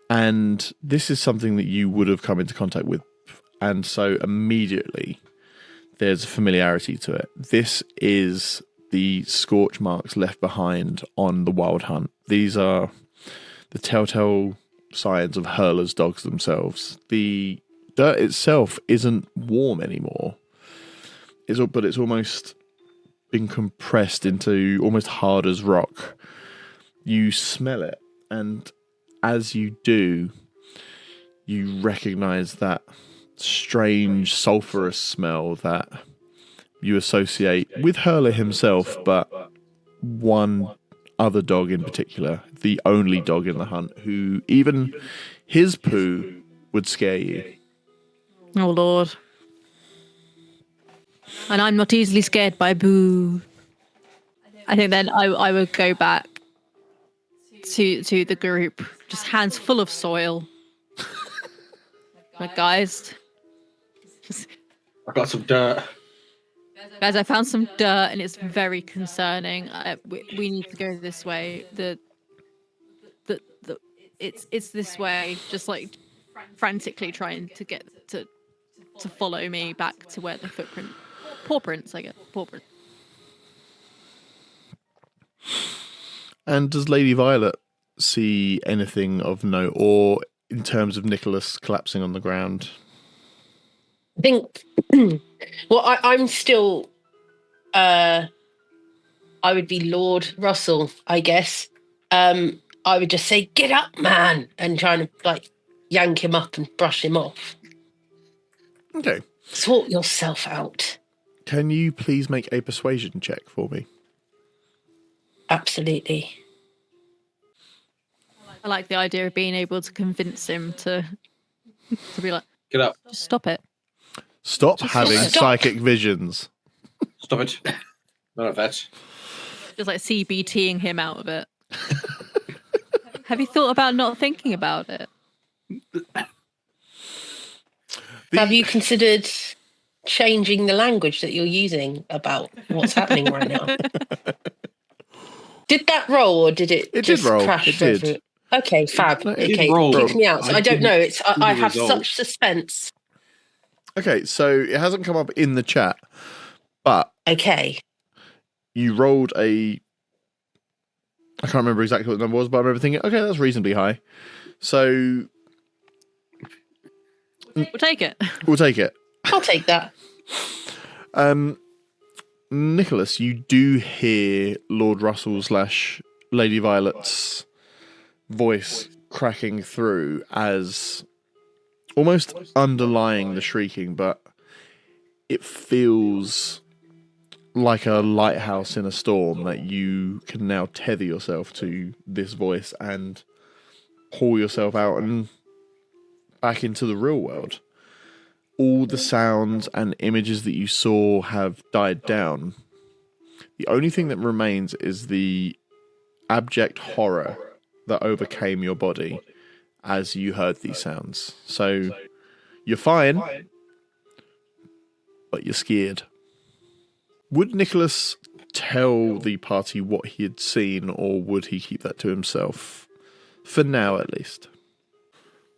and this is something that you would have come into contact with, and so immediately there's a familiarity to it. This is the scorch marks left behind on the Wild Hunt. These are the telltale signs of Herla's dogs themselves. The dirt itself isn't warm anymore. But it's almost been compressed into almost hard as rock. You smell it, and as you do, you recognize that strange sulphurous smell that you associate with Herla himself, but one other dog in particular, the only dog in the hunt, who even his poo would scare you. Oh Lord. And I'm not easily scared by boo. I think then I would go back to the group, just hands full of soil. Like, guys, I got some dirt. I found some dirt and it's very concerning. We need to go this way. It's this way. Just like frantically trying to get to follow me back to where the paw prints. I guess paw prints. And does Lady Violet see anything of note, or in terms of Nycholas collapsing on the ground? I think. Well, I'm still. I would be Lord Russell, I guess. I would just say, "Get up, man," and trying to like yank him up and brush him off. Okay. Sort yourself out. Can you please make a persuasion check for me? Absolutely. I like the idea of being able to convince him to be like, Get up. just stop it. Stop having stop. psychic visions. Stop it. None of that. Just like CBTing him out of it. Have you thought about not thinking about it? Have you considered changing the language that you're using about what's happening right now? Did that roll, or did it? It just did roll. Crash It did. through? Okay, fab. No, it Okay, roll. keeps me out. So I I don't know. didn't It's see the I have result. such suspense. Okay, so it hasn't come up in the chat, but Okay. you rolled a... I can't remember exactly what the number was, but I remember thinking, okay, that's reasonably high. So We'll take it. we'll take it. I'll take that. Nycholas, you do hear Lord Russell / Lady Violet's voice cracking through as almost underlying the shrieking, but it feels like a lighthouse in a storm that you can now tether yourself to this voice and pull yourself out and back into the real world. All the sounds and images that you saw have died down. The only thing that remains is the abject horror that overcame your body as you heard these sounds. So you're fine, but you're scared. Would Nycholas tell the party what he had seen, or would he keep that to himself? For now, at least.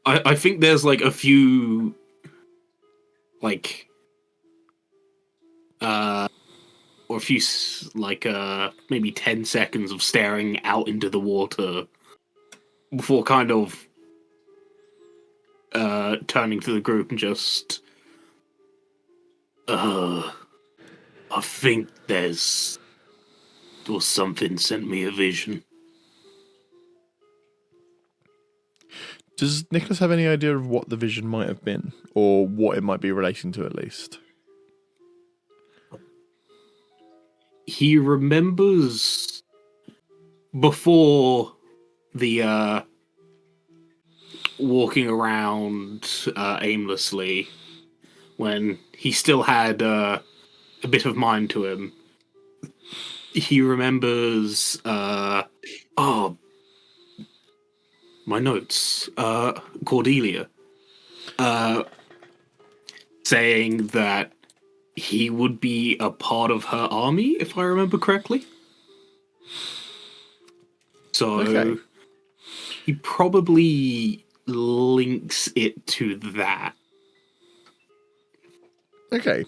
I think there's like a few, like, or a few, like, maybe 10 seconds of staring out into the water before kind of turning to the group and just, I think there was something sent me a vision. Does Nycholas have any idea of what the vision might have been, or what it might be relating to, at least? He remembers before the walking around aimlessly, when he still had a bit of mind to him. He remembers my notes. Cordelia saying that he would be a part of her army, if I remember correctly. So Okay. he probably links it to that. Okay.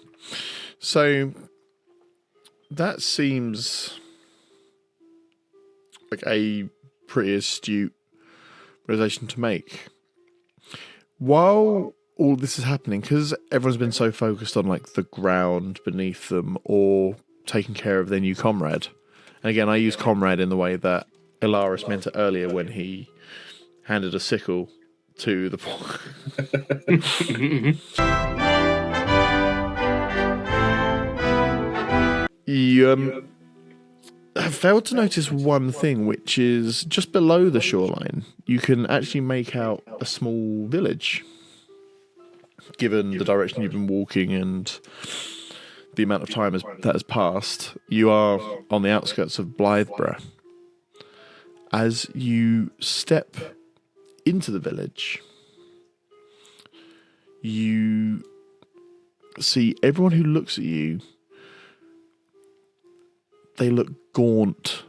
So that seems like a pretty astute realization to make. While all this is happening, because everyone's been so focused on like the ground beneath them or taking care of their new comrade, and again I use comrade in the way that Elaris meant it earlier when he handed a sickle to the you have failed to notice one thing, which is just below the shoreline you can actually make out a small village. Given the direction you've been walking and the amount of time that has passed, you are on the outskirts of Blytheborough. As you step into the village, you see everyone who looks at you, they look gaunt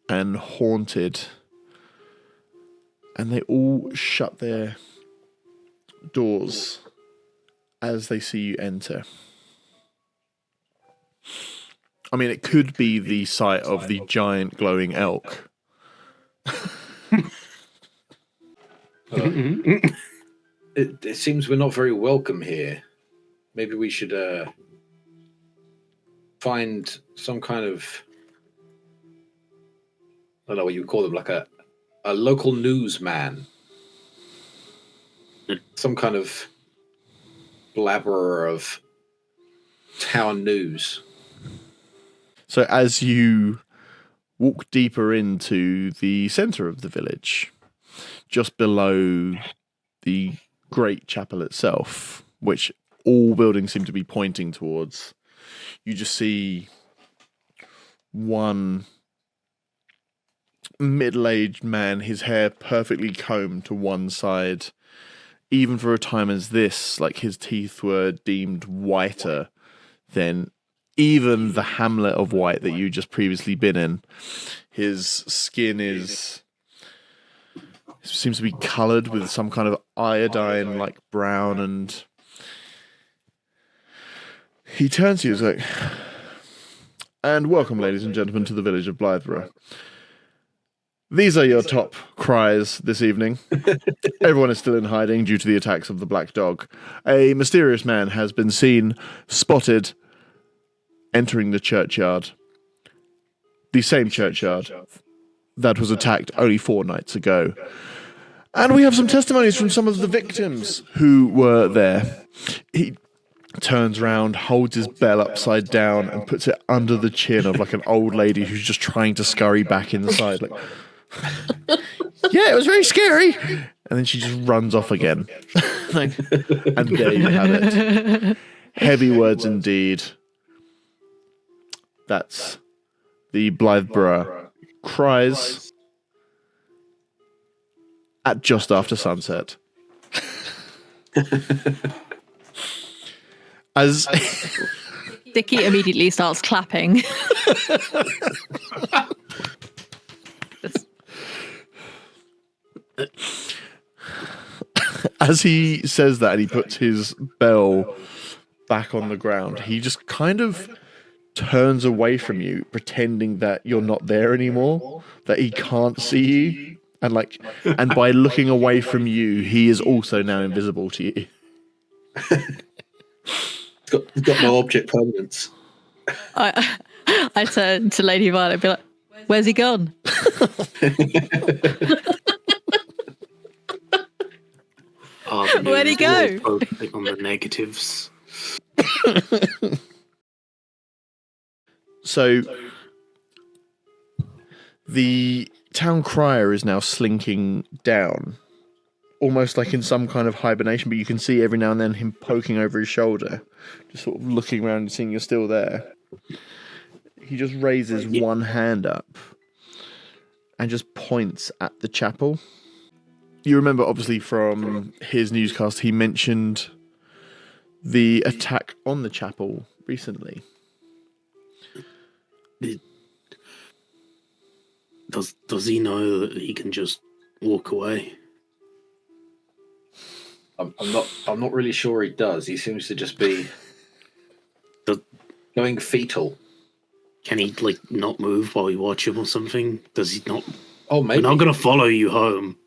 and haunted, and they all shut their doors as they see you enter. I mean, it could be the sight of the giant glowing elk. It seems we're not very welcome here. Maybe we should find some kind of, I don't know what you would call them, like a local newsman. Some kind of blabberer of town news. So as you walk deeper into the centre of the village, just below the great chapel itself, which all buildings seem to be pointing towards, you just see one middle-aged man, his hair perfectly combed to one side. Even for a time as this, like his teeth were deemed whiter than even the hamlet of white that you just previously been in. His skin seems to be coloured with some kind of iodine like brown, and he turns to you and is like, "And welcome, ladies and gentlemen, to the village of Blytheborough. These are your top cries this evening. Everyone is still in hiding due to the attacks of the Black Dog. A mysterious man has been spotted entering the churchyard. The same churchyard that was attacked only 4 nights ago. And we have some testimonies from some of the victims who were there." He turns around, holds his bell upside down, and puts it under the chin of like an old lady who's just trying to scurry back inside. Like, "Yeah, it was very scary." And then she just runs off again. And there you have it. Heavy words indeed. That's the Blytheborough cries at just after sunset. As Dickie immediately starts clapping. as he says that and he puts his bell back on the ground, he just kind of turns away from you, pretending that you're not there anymore, that he can't see you, and by looking away from you, he is also now invisible to you. It's got no object permanence. I turn to Lady Violet and be like, "Where's he gone?" Where'd he go? Focusing on the negatives. So the town crier is now slinking down, almost like in some kind of hibernation, but you can see every now and then him poking over his shoulder, just sort of looking around and seeing you're still there. He just raises one hand up and just points at the chapel. You remember, obviously, from his newscast, he mentioned the attack on the chapel recently. Does he know that he can just walk away? I'm not really sure he does. He seems to just be going fetal. Can he like not move while we watch him or something? Does he not? Oh, maybe. We're not gonna follow you home.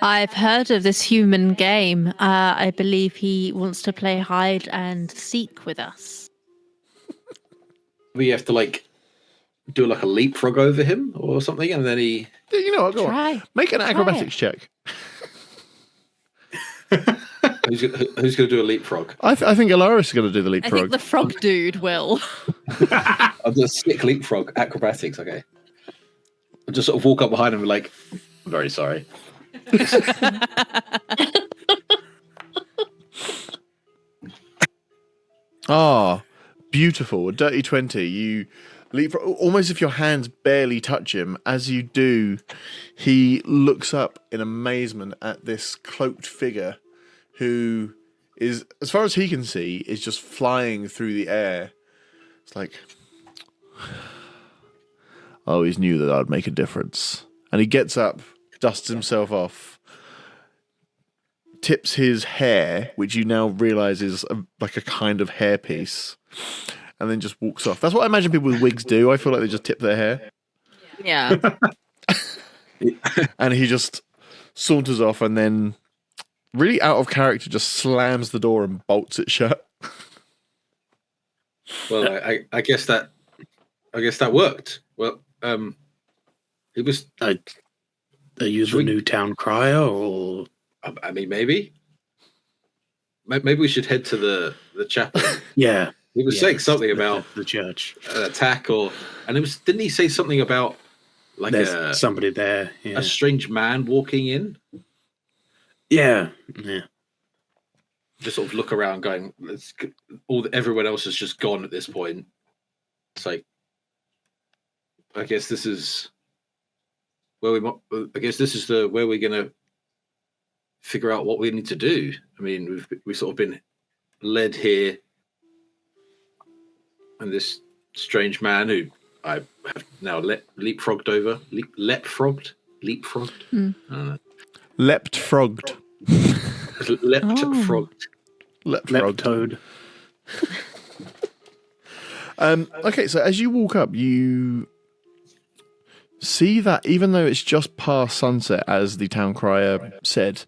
I've heard of this human game. I believe he wants to play hide and seek with us. We have to like do like a leapfrog over him or something, and then he. You know what? Go Try. on. Make an acrobatics check. Who's going to do a leapfrog? I think Elaris is going to do the I leapfrog. think the frog dude will. I'll do a sick leapfrog acrobatics. Okay. I'll just sort of walk up behind him and be like, "I'm very sorry." Ah, beautiful. A dirty 20. You leap almost if your hands barely touch him. As you do, he looks up in amazement at this cloaked figure who is, as far as he can see, is just flying through the air. It's like, I always knew that I'd make a difference. And he gets up, dusts himself off, tips his hair, which you now realise is like a kind of hairpiece, and then just walks off. That's what I imagine people with wigs do. I feel like they just tip their hair. Yeah. And he just saunters off and then, really out of character, just slams the door and bolts it shut. Well, I guess that worked. Well, it was. Are you the new town crier, or? I mean, maybe we should head to the chapel. Yeah, He was saying something about the church, an attack, and it was. Didn't he say something about like there's somebody there? Yeah. a strange man walking in? Yeah. Just sort of look around, going, everyone else has just gone at this point. It's like, I guess this is where where we're gonna figure out what we need to do. I mean, we've sort of been led here, and this strange man who I have now leapfrogged over, leapfrogged. Mm. I don't know. Leapt-frogged. Leapt-frogged. Leapt-frogged. Okay, so as you walk up, you see that even though it's just past sunset, as the town crier said,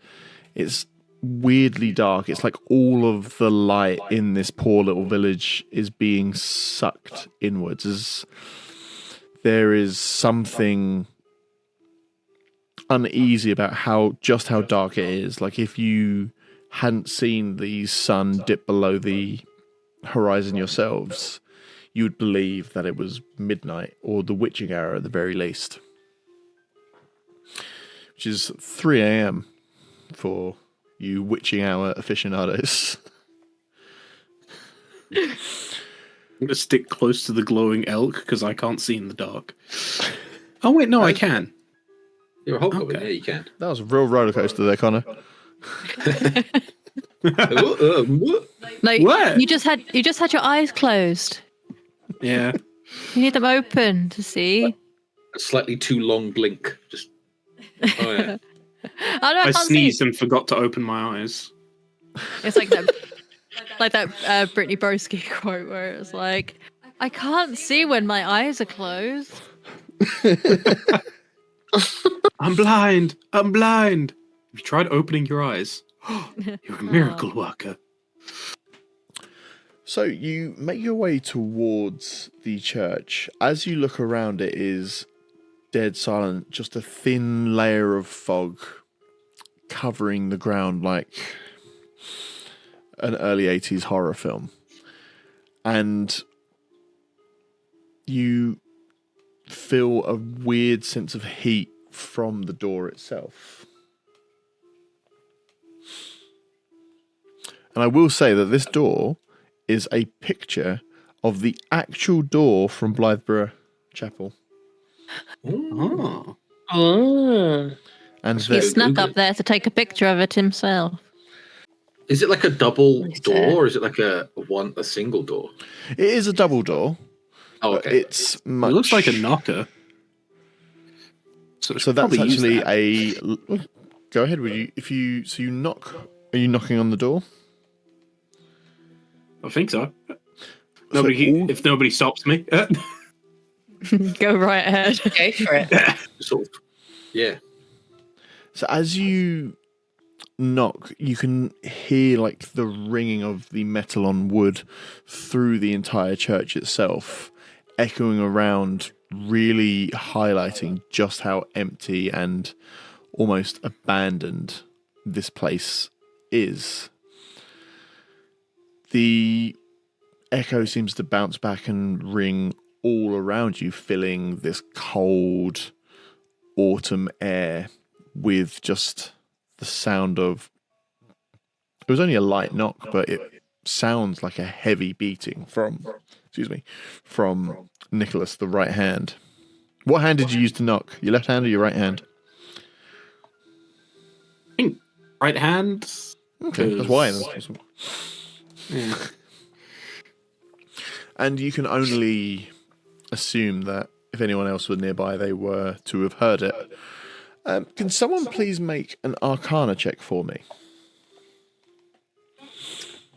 it's weirdly dark. It's like all of the light in this poor little village is being sucked inwards. As there is something uneasy about how dark it is. Like if you hadn't seen the sun dip below the horizon yourselves, you would believe that it was midnight or the witching hour at the very least, which is 3 a.m. for you witching hour aficionados. I'm gonna stick close to the glowing elk because I can't see in the dark. Oh wait, no, I can. You're a hobgoblin, Okay. yeah, you can. That was a real roller coaster there, Connor. Like What? you just had your eyes closed. Yeah. You need them open to see. A slightly too long blink. Just. Oh yeah. Oh no, I I can't see. sneezed and forgot to open my eyes. It's like that Brittany Broski quote where it's like, I can't see when my eyes are closed. I'm blind. I'm blind. Have you tried opening your eyes? You're a miracle worker. So you make your way towards the church. As you look around, it is dead silent, just a thin layer of fog covering the ground like an early 80s horror film. And you feel a weird sense of heat from the door itself. And I will say that this door is a picture of the actual door from Blytheborough Chapel. Oh. Oh. And He snuck up there to take a picture of it himself. Is it like a double It's, door, or is it like a single door? It is a double door. Oh, But okay. it's much. It looks like a knocker. So, So that's actually a. Go ahead. Would you? If you. So you knock. Are you knocking on the door? I think so. So If nobody stops me. Go right ahead. Go for it. Sort of. Yeah. So as you knock, you can hear like the ringing of the metal on wood through the entire church itself, echoing around, really highlighting just how empty and almost abandoned this place is. The echo seems to bounce back and ring all around you, filling this cold autumn air with just the sound of. It was only a light knock, but it sounds like a heavy beating from Nycholas, the right hand. What hand did you use to knock? Your left hand or your right hand? Right hand. Okay, that's why. Yeah. And you can only assume that if anyone else were nearby, they were to have heard it. Can someone please make an Arcana check for me?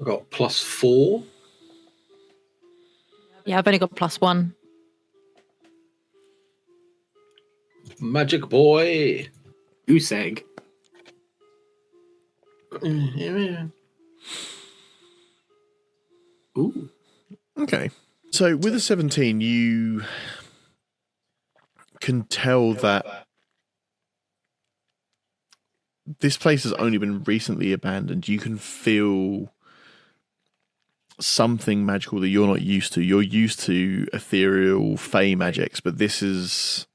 I've got +4. Yeah, I've only got +1. Magic boy. Goose egg. Ooh. Okay. So with a 17, you can tell that this place has only been recently abandoned. You can feel something magical that you're not used to. You're used to ethereal fey magics, but this is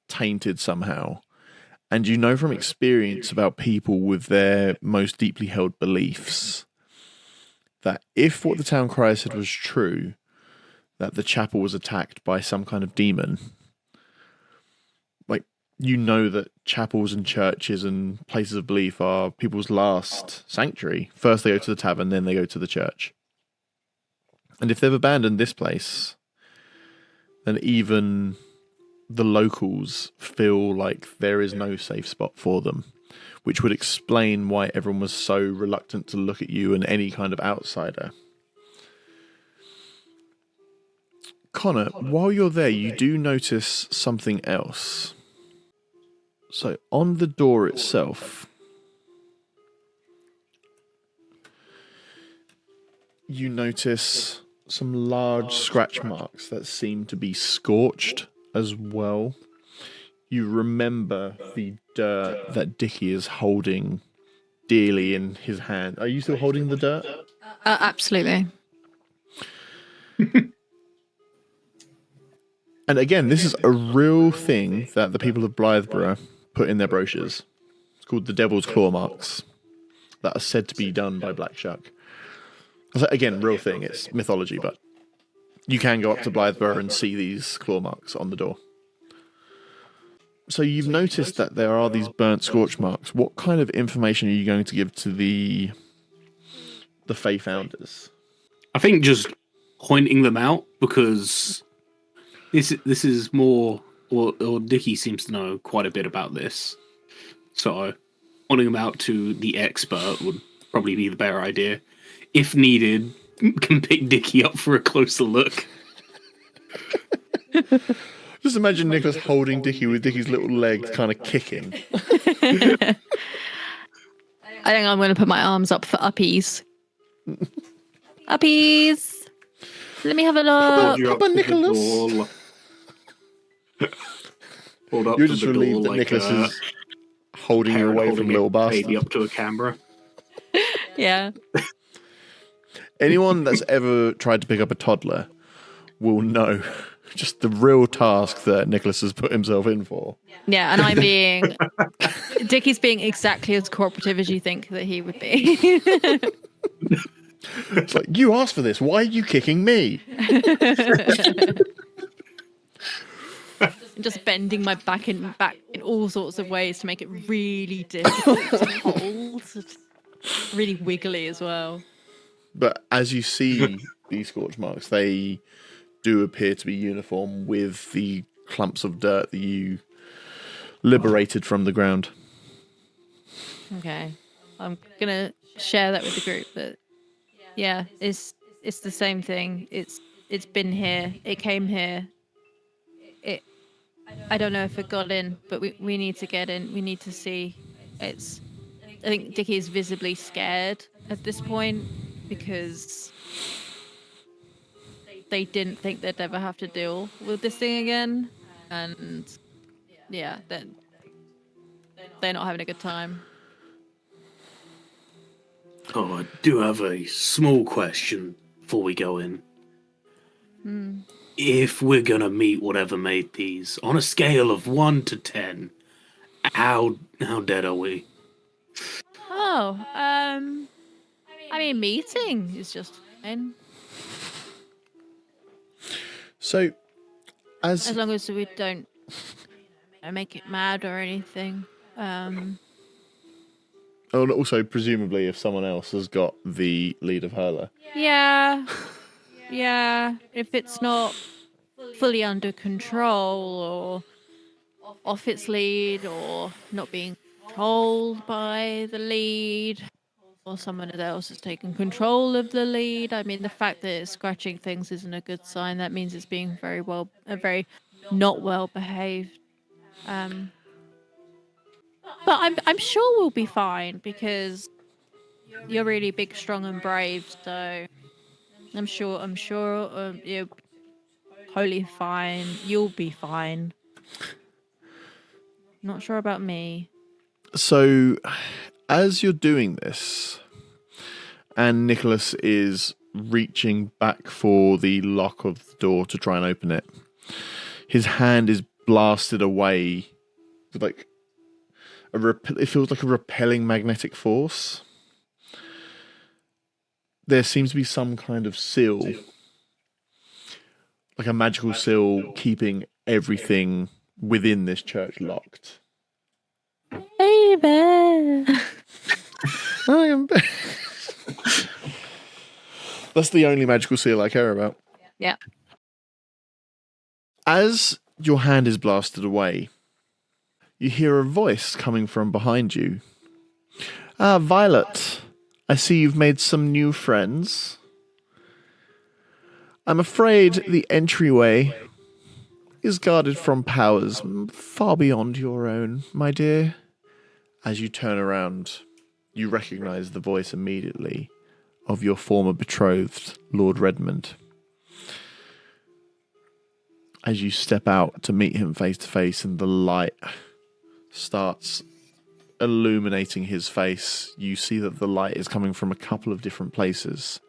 tainted somehow. And you know from experience about people with their most deeply held beliefs that if what the town crier said was true, that the chapel was attacked by some kind of demon, like, you know that chapels and churches and places of belief are people's last sanctuary. First they go to the tavern, then they go to the church. And if they've abandoned this place, then even the locals feel like there is no safe spot for them, which would explain why everyone was so reluctant to look at you and any kind of outsider. Connor, while you're there, you do notice something else. So on the door itself, you notice some large scratch marks that seem to be scorched as well. You remember the dirt that Dickie is holding dearly in his hand. Are you still holding the dirt? Absolutely. And again, this is a real thing that the people of Blytheborough put in their brochures. It's called the Devil's Claw marks that are said to be done by Black Shuck. Again, real thing. It's mythology, but you can go up to Blytheborough and see these claw marks on the door. So you've noticed that there are these burnt scorch marks. What kind of information are you going to give to the Fey founders? I think just pointing them out, because this is more, or Dickie seems to know quite a bit about this. So pointing them out to the expert would probably be the better idea. If needed, can pick Dickie up for a closer look. Just imagine Nycholas holding Dickie with Dickie's little legs kind of kicking. I think I'm going to put my arms up for uppies. Uppies! Let me have a look. Papa Nycholas! Hold up You're to just the relieved door that like Nycholas is holding you away from little bastard. baby up to a camera. Yeah. Anyone that's ever tried to pick up a toddler will know just the real task that Nycholas has put himself in for. Yeah, and I'm being... Dickie's being exactly as cooperative as you think that he would be. It's like, you asked for this, why are you kicking me? Just bending my back in all sorts of ways to make it really difficult to hold. really wiggly as well. But as you see these scorch marks, they do appear to be uniform with the clumps of dirt that you liberated from the ground. Okay, I'm gonna share that with the group. But yeah, it's the same thing. It's been here. It came here. I don't know if it got in, but we need to get in. We need to see. I think Dickie is visibly scared at this point because they didn't think they'd ever have to deal with this thing again, and yeah, they're not having a good time. Oh, I do have a small question before we go in. If we're gonna meet whatever made these, on a scale of 1 to 10, how dead are we? Oh, I mean, meeting is just fine. So, As long as we don't make it mad or anything. and also presumably if someone else has got the lead of Herla. Yeah. If it's not fully under control or off its lead or not being controlled by the lead or someone else has taken control of the lead. I mean, the fact that it's scratching things isn't a good sign. That means it's being very not well behaved. But I'm sure we'll be fine because you're really big, strong, and brave. So I'm sure you're totally fine. You'll be fine. Not sure about me. So, as you're doing this, and Nycholas is reaching back for the lock of the door to try and open it, his hand is blasted away with it feels like a repelling magnetic force. There seems to be some kind of seal, like a magical seal, keeping everything within this church locked. Baby. That's the only magical seal I care about. Yeah. As your hand is blasted away, you hear a voice coming from behind you. Ah, Violet, I see you've made some new friends. I'm afraid the entryway is guarded from powers far beyond your own, my dear. As you turn around, you recognize the voice immediately of your former betrothed, Lord Redmond. As you step out to meet him face to face and the light starts illuminating his face, you see that the light is coming from a couple of different places.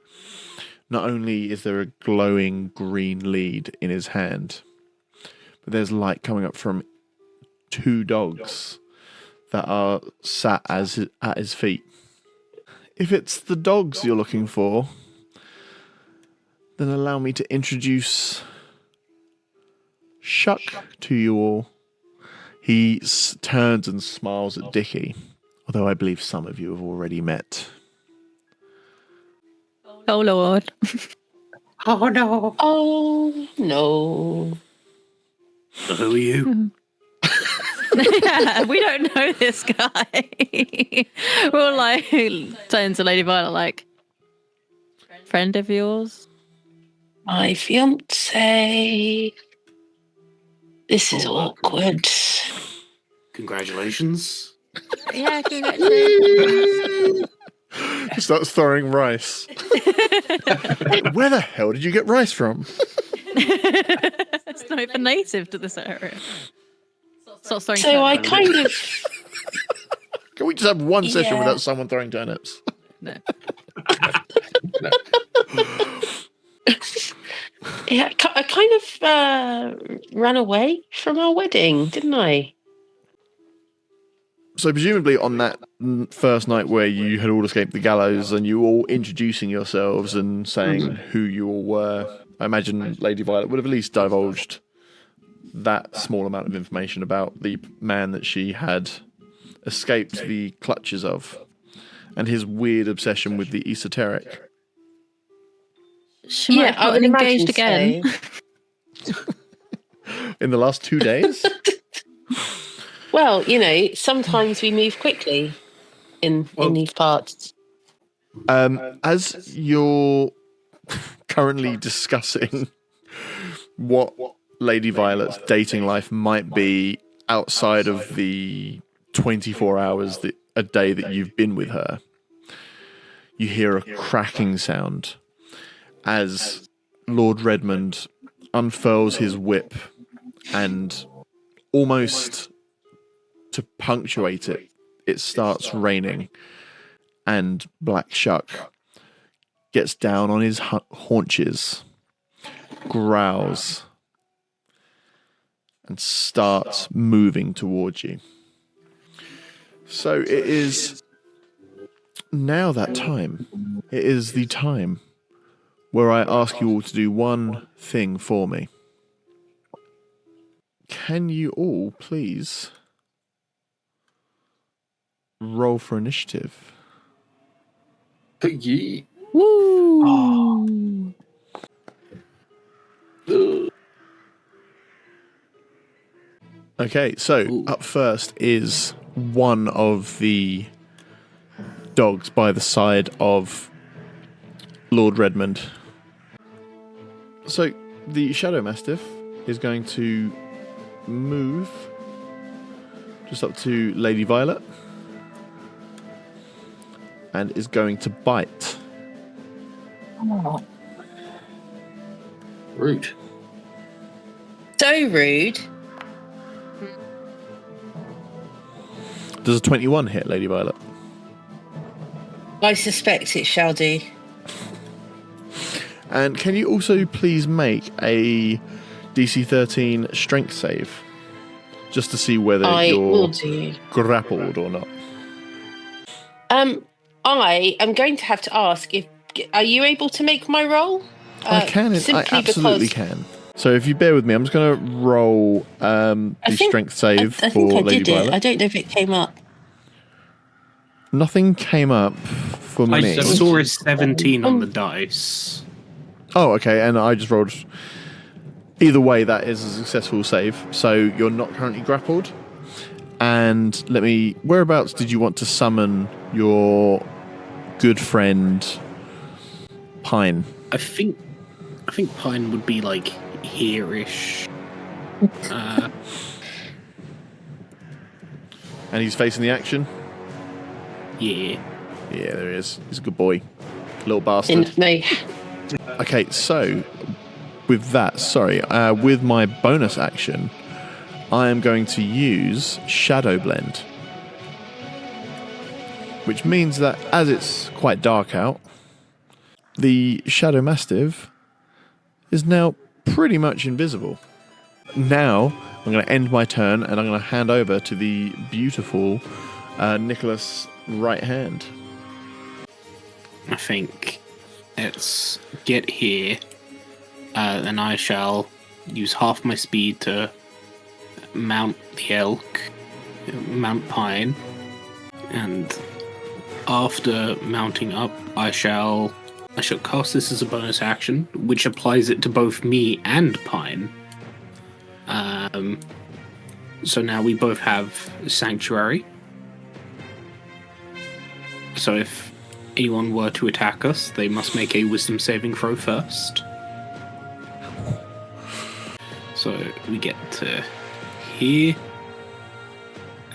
Not only is there a glowing green lead in his hand, but there's light coming up from two dogs that are sat at his feet. If it's the dogs you're looking for, then allow me to introduce Shuck to you all. He turns and smiles at Dickie, although I believe some of you have already met. Oh, Lord. Oh no! Oh, no. So who are you? Yeah, we don't know this guy. We're all like, turn to Lady Violet like, friend of yours? My fiance. This is awkward. Congratulations. Yeah, congratulations. He starts throwing rice. Where the hell did you get rice from? It's not even native to this area. So I kind of... Can we just have one session Yeah. without someone throwing turnips? No. Yeah, I kind of ran away from our wedding, didn't I? So presumably on that first night where you had all escaped the gallows and you were all introducing yourselves and saying who you all were, I imagine Lady Violet would have at least divulged that small amount of information about the man that she had escaped the clutches of and his weird obsession with the esoteric. She might have I gotten would engaged imagine again. so. In the last 2 days? Well, sometimes we move quickly in these parts. As you're currently discussing what Lady Violet's dating life might be outside of the 24 hours a day that you've been with her, you hear a cracking sound as Lord Redmond unfurls his whip, and almost to punctuate it, it starts raining, and Black Shuck gets down on his haunches, growls, and starts moving towards you. So it is now that time. It is the time where I ask you all to do one thing for me. Can you all please roll for initiative? Yeah. Woo! Okay, so up first is one of the dogs by the side of Lord Redmond. So the Shadow Mastiff is going to move just up to Lady Violet and is going to bite. Rude. So rude. Does a 21 hit, Lady Violet? I suspect it shall do. And can you also please make a DC 13 strength save? Just to see whether I will you're do. grappled or not. I am going to have to ask are you able to make my roll? I can. I simply absolutely because can. So if you bear with me, I'm just going to roll the strength save I for think I Lady did it. Violet. I don't know if it came up. Nothing came up for I me. saw a 17 on the dice. Oh, okay. And I just rolled. Either way, that is a successful save. So you're not currently grappled. And whereabouts did you want to summon your good friend Pine? I think Pine would be like here-ish. And he's facing the action? Yeah. Yeah, there he is. He's a good boy. Little bastard. No. Okay, so with that, with my bonus action, I am going to use Shadow Blend. Which means that as it's quite dark out, the Shadow Mastiff is now pretty much invisible. Now, I'm going to end my turn and I'm going to hand over to the beautiful Nycholas right hand. I think it's get here, then I shall use half my speed to mount the elk, mount Pine, and after mounting up, I shall cast this as a bonus action, which applies it to both me and Pine. So now we both have Sanctuary. So if anyone were to attack us, they must make a Wisdom saving throw first. So we get to here,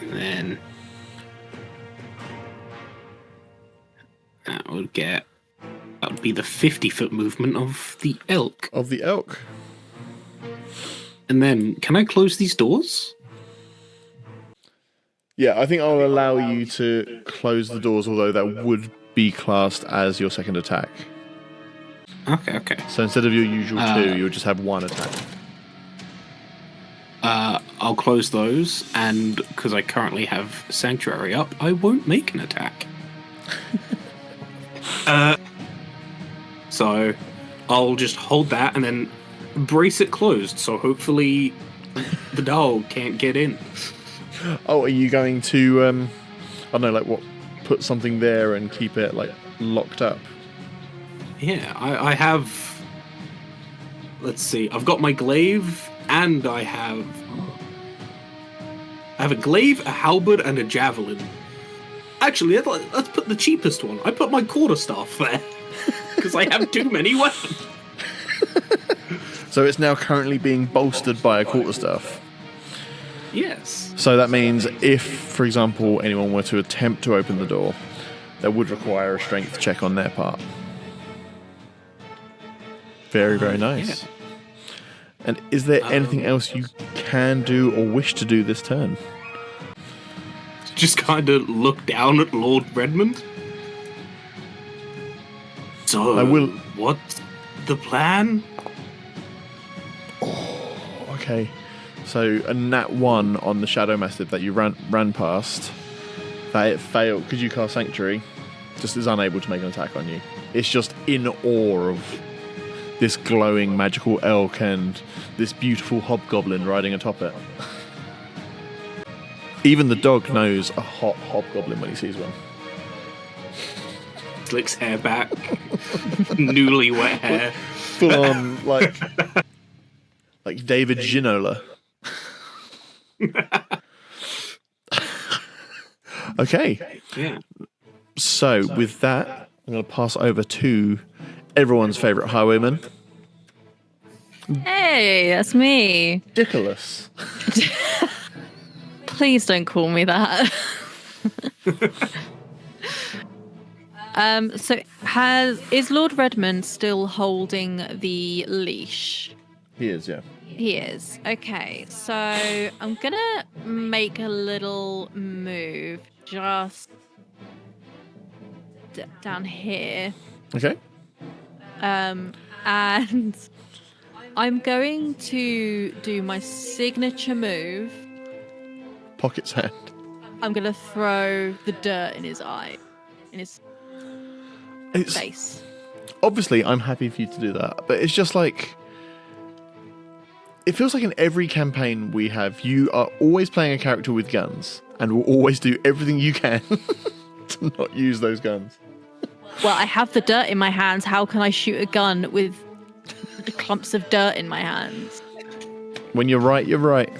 and then that would be the 50-foot movement of the elk. Of the elk. And then, can I close these doors? Yeah, I think I'll allow you to close the doors, although that would be classed as your second attack. Okay. So instead of your usual two, you'll just have one attack. I'll close those, and because I currently have Sanctuary up, I won't make an attack. So I'll just hold that and then brace it closed, so hopefully the dog can't get in. Oh, are you going to, I don't know, like what put something there and keep it like locked up. Yeah, I have. Let's see. I've got my glaive, and I have a glaive, a halberd, and a javelin. Actually, let's put the cheapest one. I put my quarterstaff there because I have too many weapons. So it's now currently being bolstered by a quarterstaff. Yes. So that means if, for example, anyone were to attempt to open the door, that would require a strength check on their part. Very, very nice. Yeah. And is there anything else you can do or wish to do this turn? Just kind of look down at Lord Redmond. So, I will. What's the plan? Okay. So a nat 1 on the Shadow Mastiff that you ran past, that it failed because you cast Sanctuary, just is unable to make an attack on you. It's just in awe of this glowing magical elk and this beautiful hobgoblin riding atop it. Even the dog knows a hot hobgoblin when he sees one. Slicks hair back. Newly wet hair. Full on, like David Ginola. Okay. Yeah. So with that, I'm going to pass over to everyone's favourite highwayman, Hey, that's me. Nycholas. Please don't call me that. So is Lord Redmond still holding the leash? He is, yeah. He is. Okay, so I'm gonna make a little move just down here. Okay. And I'm going to do my signature move. Pocket's hand. I'm gonna throw the dirt in his eye, in his It's face. obviously I'm happy for you to do that, but it's just like it feels like in every campaign we have, you are always playing a character with guns and will always do everything you can to not use those guns. Well, I have the dirt in my hands. How can I shoot a gun with the clumps of dirt in my hands? When you're right, you're right.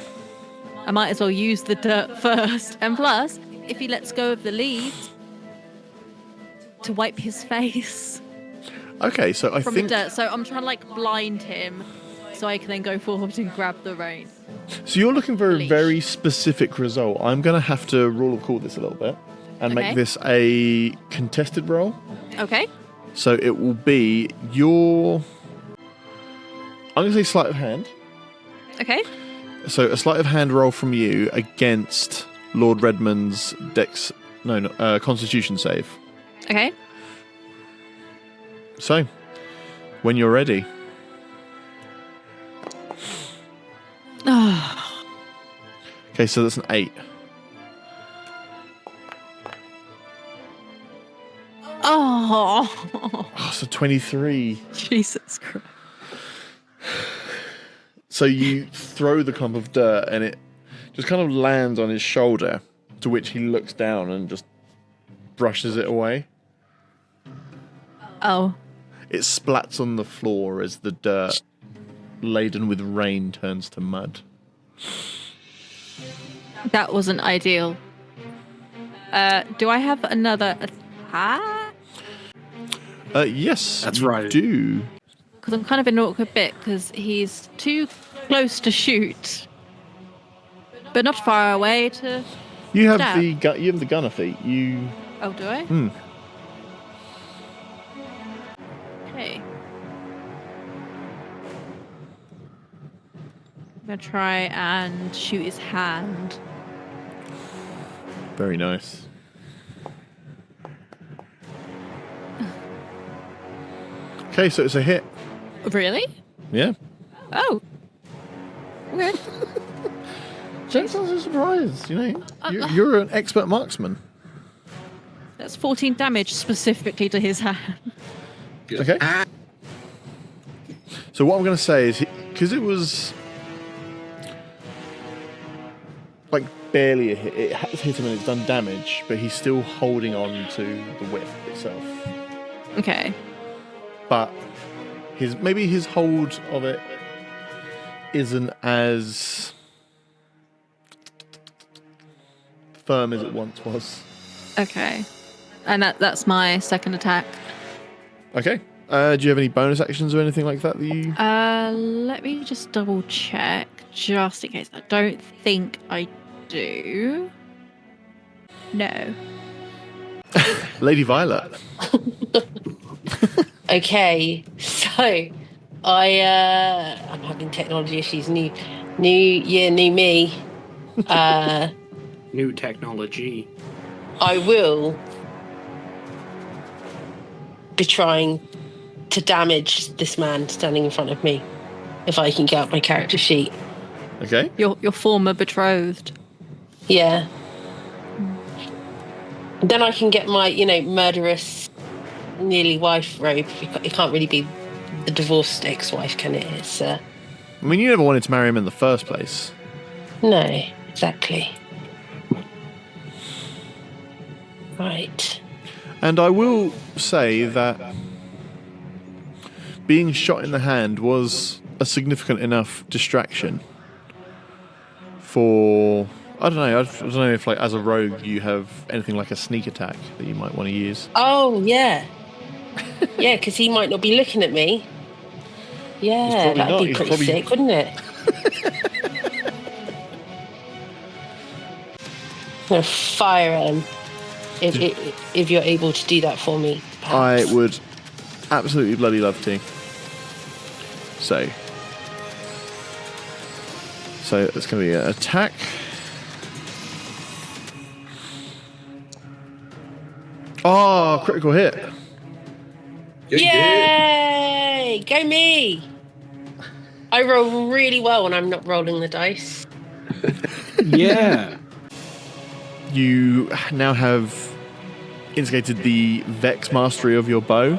I might as well use the dirt first. And plus, if he lets go of the lead, to wipe his face Okay, so I from think the dirt. So I'm trying to like blind him so I can then go forward and grab the rein. so. You're looking for a Leash. very specific result. I'm going to have to rule of call this a little bit and Okay. make this a contested roll. Okay. So it will be your. I'm going to say sleight of hand. Okay. So a sleight of hand roll from you against Lord Redmond's Constitution save. Okay. So, when you're ready. Okay, so that's an 8. Oh, Oh, so 23. Jesus Christ. So you throw the clump of dirt and it just kind of lands on his shoulder, to which he looks down and just brushes it away. Oh. It splats on the floor as the dirt, laden with rain, turns to mud. That wasn't ideal. Do I have another attack? Yes, That's you right. do. Because I'm kind of in an awkward bit because he's too close to shoot, but not far away to. You have Stab. you have the gunner feat. You Oh, do I? Hmm. Okay. I'm gonna try and shoot his hand. very nice. Okay, so it's a hit. Really? Yeah. Oh. Okay. Don't sound so surprised. You know, you're an expert marksman. That's 14 damage specifically to his hand. Okay. So what I'm going to say is, because it was like barely a hit. It has hit him and it's done damage, but he's still holding on to the whip itself. Okay. But his hold of it isn't as firm as it once was. Okay. And that's my second attack. Okay. Do you have any bonus actions or anything like that you... Let me just double check, just in case. I don't think I do. No. Lady Violet. Okay, so I'm having technology issues. New year, new me. New technology. I will be trying to damage this man standing in front of me if I can get out my character sheet. Okay. Your former betrothed. Yeah. And then I can get my, murderous nearly wife robe. It can't really be the divorced ex-wife, can it? It's I mean, you never wanted to marry him in the first place. no, exactly. Right. And I will say that being shot in the hand was a significant enough distraction for... I don't know if, like, as a rogue you have anything like a sneak attack that you might want to use. Oh, yeah. Yeah, because he might not be looking at me. Yeah, probably that'd not. be He's pretty probably- sick, wouldn't it? I'm going to fire at him if you're able to do that for me. I perhaps. would absolutely bloody love to. So it's going to be an attack. Oh, critical hit. Yay! Go me! I roll really well when I'm not rolling the dice. Yeah. You now have instigated the Vex mastery of your bow,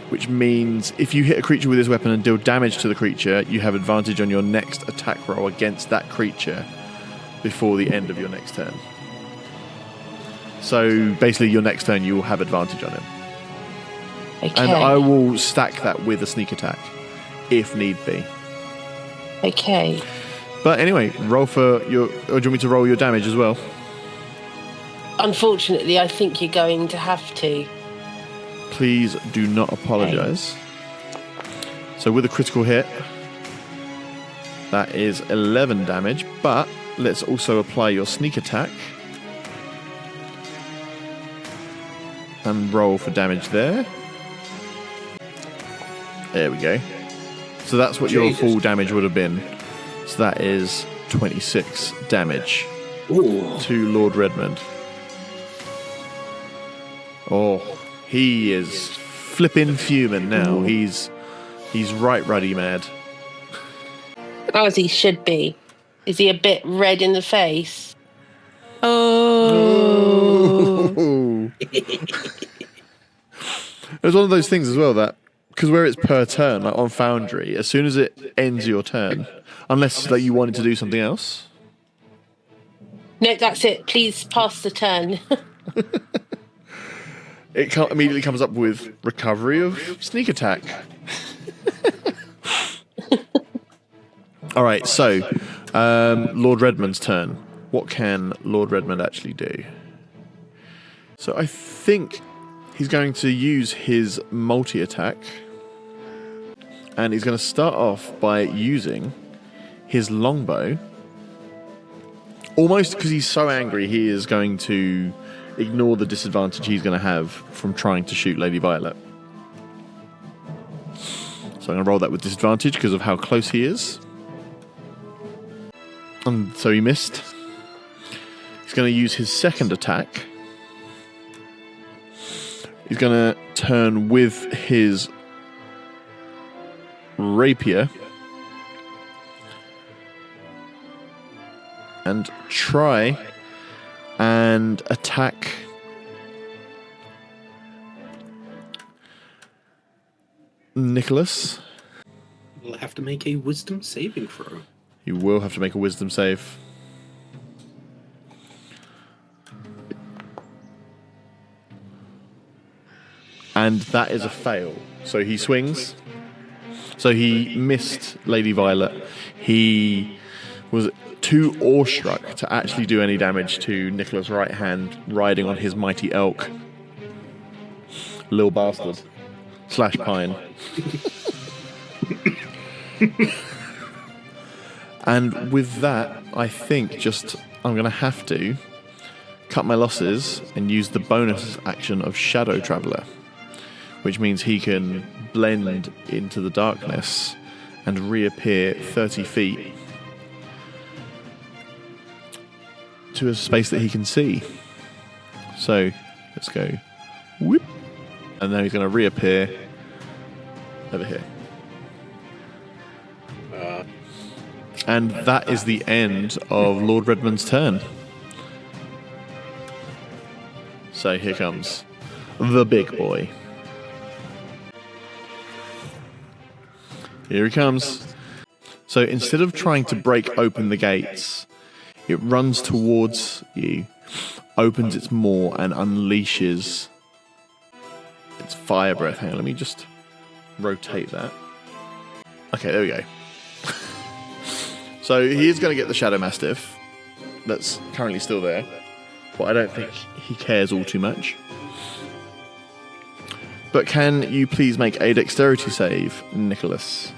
which means if you hit a creature with this weapon and deal damage to the creature, you have advantage on your next attack roll against that creature before the end of your next turn. So basically, your next turn you will have advantage on him. Okay. And I will stack that with a sneak attack, if need be. Okay. But anyway, roll for your... Or do you want me to roll your damage as well? Unfortunately, I think you're going to have to. Please do not apologise. So with a critical hit, that is 11 damage, but let's also apply your sneak attack. And roll for damage there. There we go. So that's what your Jesus. full damage would have been. So that is 26 damage Ooh. to Lord Redmond. Oh, he is flipping fuming now. He's right ruddy mad. As he should be. Is he a bit red in the face? Oh. There's one of those things as well that, because where it's per turn, like on Foundry, as soon as it ends your turn, unless like you wanted to do something else, No, that's it. Please pass the turn. it immediately comes up with recovery of sneak attack. All right, so Lord Redmond's turn. What can Lord Redmond actually do? So I think he's going to use his multi-attack, and he's going to start off by using his longbow. Almost because he's so angry, he is going to ignore the disadvantage he's going to have from trying to shoot Lady Violet. So I'm going to roll that with disadvantage because of how close he is. And so he missed. He's going to use his second attack. He's going to turn with his rapier and try and attack Nycholas. We'll have to make a wisdom saving throw. You will have to make a wisdom save. and that is a fail. So he swings. So he missed Lady Violet. He was too awestruck to actually do any damage to Nycholas' right hand riding on his mighty elk. Lil bastard. / Pine. And with that, I think I'm going to have to cut my losses and use the bonus action of Shadow Traveller, which means he can blend into the darkness and reappear 30 feet to a space that he can see. So let's go whoop, and then he's going to reappear over here. And that is the end of Lord Redmond's turn. So here comes the big boy. Here he comes. So instead of trying to break open the gates, it runs towards you, opens its maw, and unleashes its fire breath. Hang on, let me just rotate that. Okay, there we go. So he is going to get the Shadow Mastiff that's currently still there, but I don't think he cares all too much. But can you please make a dexterity save, Nycholas?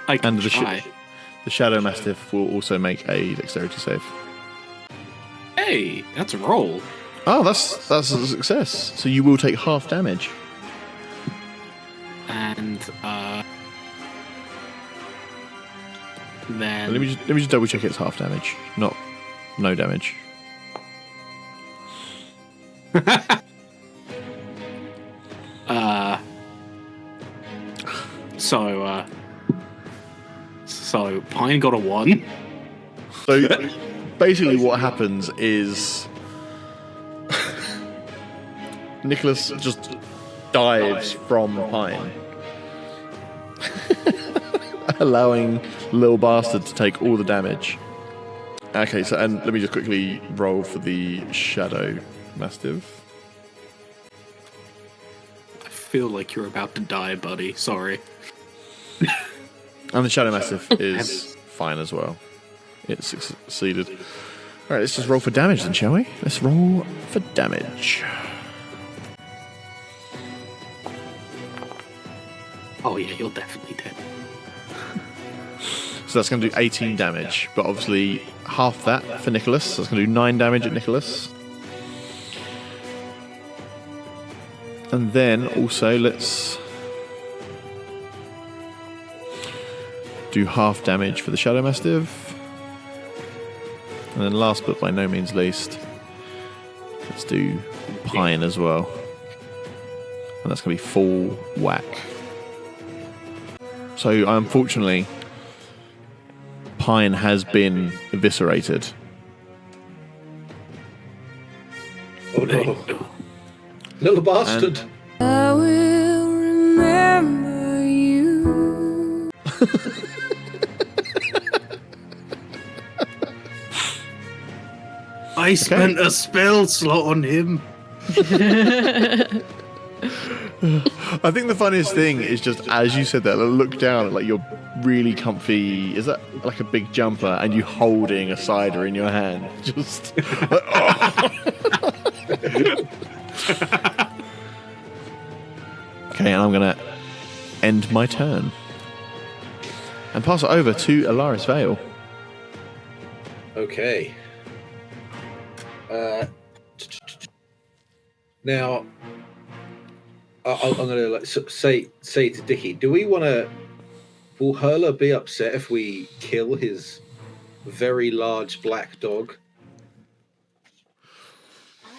I can And try. the Shadow Mastiff will also make a dexterity save. Hey, that's a roll. Oh, that's a success. So you will take half damage. And then Let me just double check it's half damage, not no damage. So Pine got a 1. So basically what happens is Nycholas just dives from Pine, allowing Lil Bastard to take all the damage. Okay, so and let me just quickly roll for the Shadow Mastiff. I feel like you're about to die, buddy. Sorry. And the Shadow Mastiff is fine as well. It succeeded. Alright, let's just roll for damage then, shall we? Let's roll for damage. Oh yeah, you're definitely dead. So that's going to do 18 damage, but obviously half that for Nycholas. So that's going to do 9 damage at Nycholas. And then also let's do half damage for the Shadow Mastiff. And then last but by no means least, let's do Pine as well. And that's going to be full whack. So unfortunately, Pine has been eviscerated. Oh no. Little bastard. I will remember you. I spent a spell slot on him. I think the funniest thing is just as you said that, look down at like your really comfy, is that like a big jumper, and you holding a cider in your hand. Just like, oh. Okay, and I'm going to end my turn and pass it over to Elaris Vael. Okay. Now, I'm going to say to Dickie, do we want to? Will Herla be upset if we kill his very large black dog?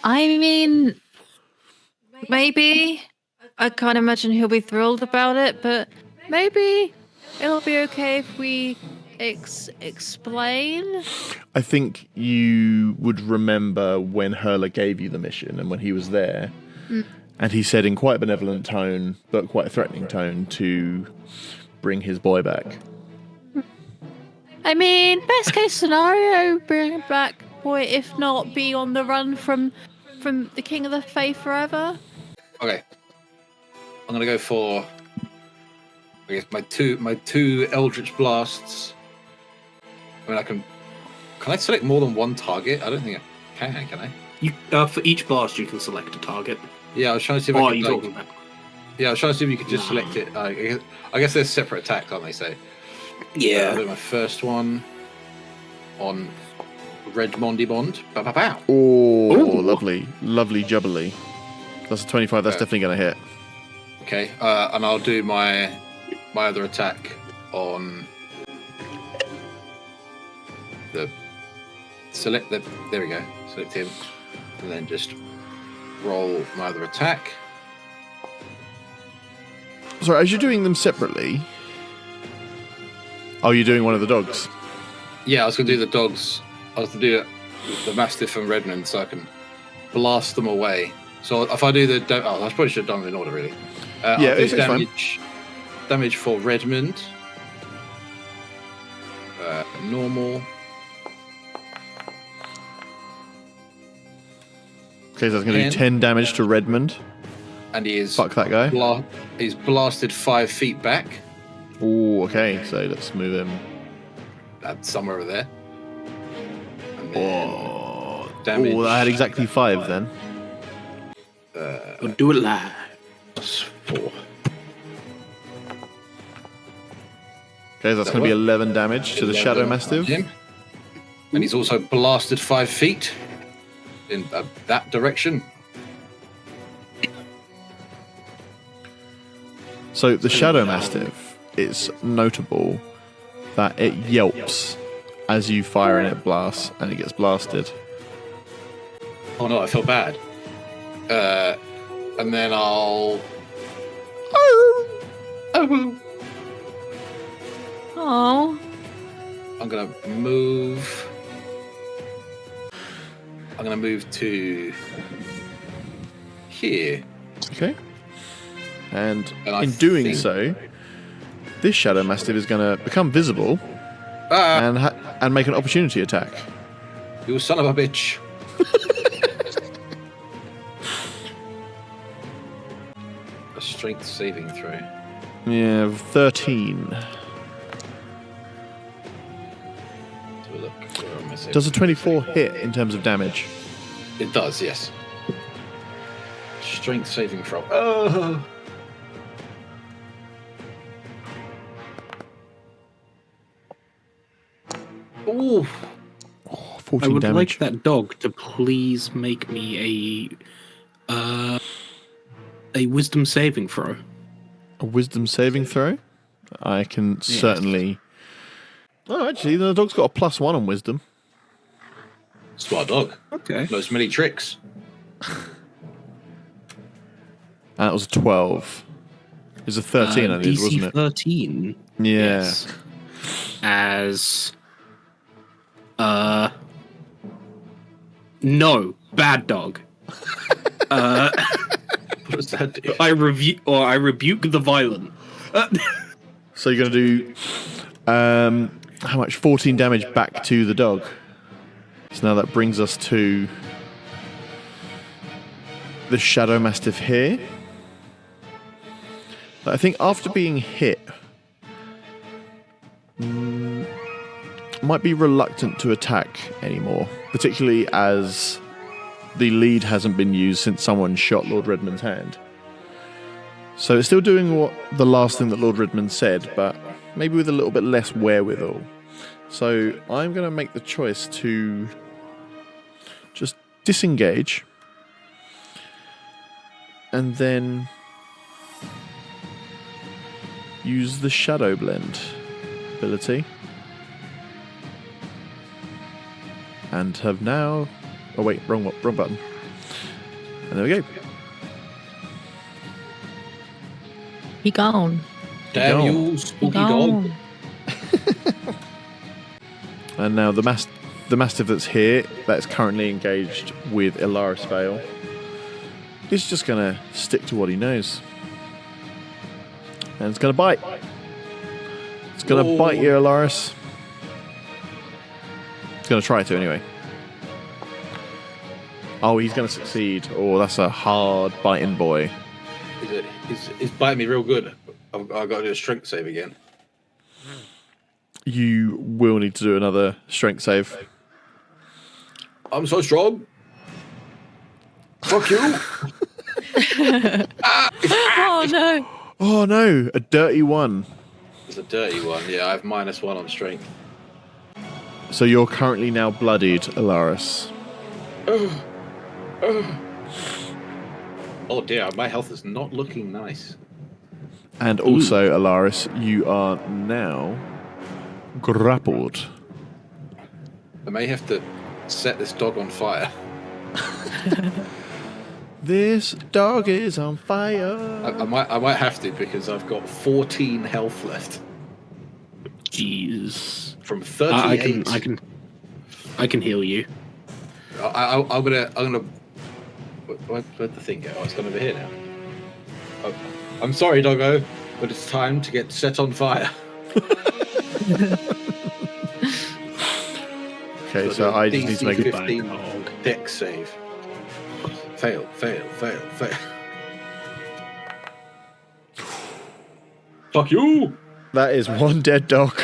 I mean, maybe. I can't imagine he'll be thrilled about it, but maybe it'll be okay if we explain. I think you would remember when Herla gave you the mission and when he was there. And he said in quite a benevolent tone, but quite a threatening tone, to bring his boy back. I mean, best case scenario, bring him back, boy, if not be on the run from from the King of the Fae Forever. Okay. I'm gonna go for, I guess, my two Eldritch Blasts. I mean, can I select more than one target? I don't think I can I? You for each blast you can select a target. Yeah, I was trying to see if Oh, I are could. you Like, talking about? yeah, I was trying to see if you could just No. select it. I guess they're separate attacks, aren't they? So I'll do my first one on Redmondy Bond. Bow, bow, bow. Oh, Ooh. lovely, lovely jubbly. That's a 25. That's definitely going to hit. Okay, and I'll do my other attack on the select the. There we go. Select him, and then just roll my other attack. Sorry, as you're doing them separately. Oh, you're doing one of the dogs. Yeah, I was going to do the dogs. I was going to do the Mastiff and Redmond so I can blast them away. So if I do the... I probably should have done them in order, really. Yeah, I'll do it's fine. damage for Redmond. Normal. Okay, so that's going to do 10 damage to Redmond. And he is... Fuck that guy. He's blasted 5 feet back. Oh, okay. So let's move him. Somewhere over there. And then Oh, damage. I had exactly 5 then. Or do it live. Plus 4. Okay, so that's That going to be what? 11 damage to the Shadow 11 Mastiff. him. And he's also blasted 5 feet in that direction. So the Shadow Mastiff, it's notable that it yelps as you fire and it blasts, and it gets blasted. Oh no, I feel bad. And then I'll. Oh, I'm gonna move. I'm gonna move to here. Okay. And And I in doing think- so, this Shadow Mastiff is going to become visible Ah, and make an opportunity attack. you son of a bitch! A strength saving throw. Yeah, 13. Let's have a look. Where am I saving? Does a 24 hit in terms of damage? It does, yes. Strength saving throw. Oh. Ooh. Oh, I 14 would damage. like that dog to please make me a wisdom saving throw. A wisdom saving throw? I can certainly... Oh, actually, the dog's got a +1 on wisdom. Smart dog. Okay. Knows many tricks. And that was a 12. It was a 13, I think, DC wasn't it? 13. Yeah. Yes. As no, bad dog. What does that do? I rebuke the violent. So you're going to do... how much? 14 damage back to the dog. So now that brings us to the Shadow Mastiff here. I think after being hit, might be reluctant to attack anymore, particularly as the lead hasn't been used since someone shot Lord Redmond's hand. So it's still doing what the last thing that Lord Redmond said, but maybe with a little bit less wherewithal. So I'm going to make the choice to just disengage and then use the Shadow Blend ability. And have now... Oh wait, wrong button. And there we go. he gone. Damn Gone. you, He spooky dog. gone. And now the Mastiff that's here, that's currently engaged with Elaris Vael, is just going to stick to what he knows. And it's going to bite. It's going to bite you, Elaris. It's going to try to anyway. Oh, he's going to succeed. Oh, that's a hard biting boy. He's biting me real good. I've got to do a strength save again. You will need to do another strength save. I'm so strong. Fuck you. Oh no! Oh no, a dirty one. It's a dirty one. Yeah, I have -1 on strength. So you're currently now bloodied, Elaris. Oh dear, my health is not looking nice. And also, Elaris, you are now grappled. I may have to set this dog on fire. This dog is on fire. I might have to because I've got 14 health left Jeez. from 38. I can heal you. I'm gonna. Where'd the thing go? Oh, it's gone over here now. Oh, I'm sorry, doggo, but it's time to get set on fire. Okay, so I just need to make a 15 deck save. Fail. Fuck you! That is one dead dog.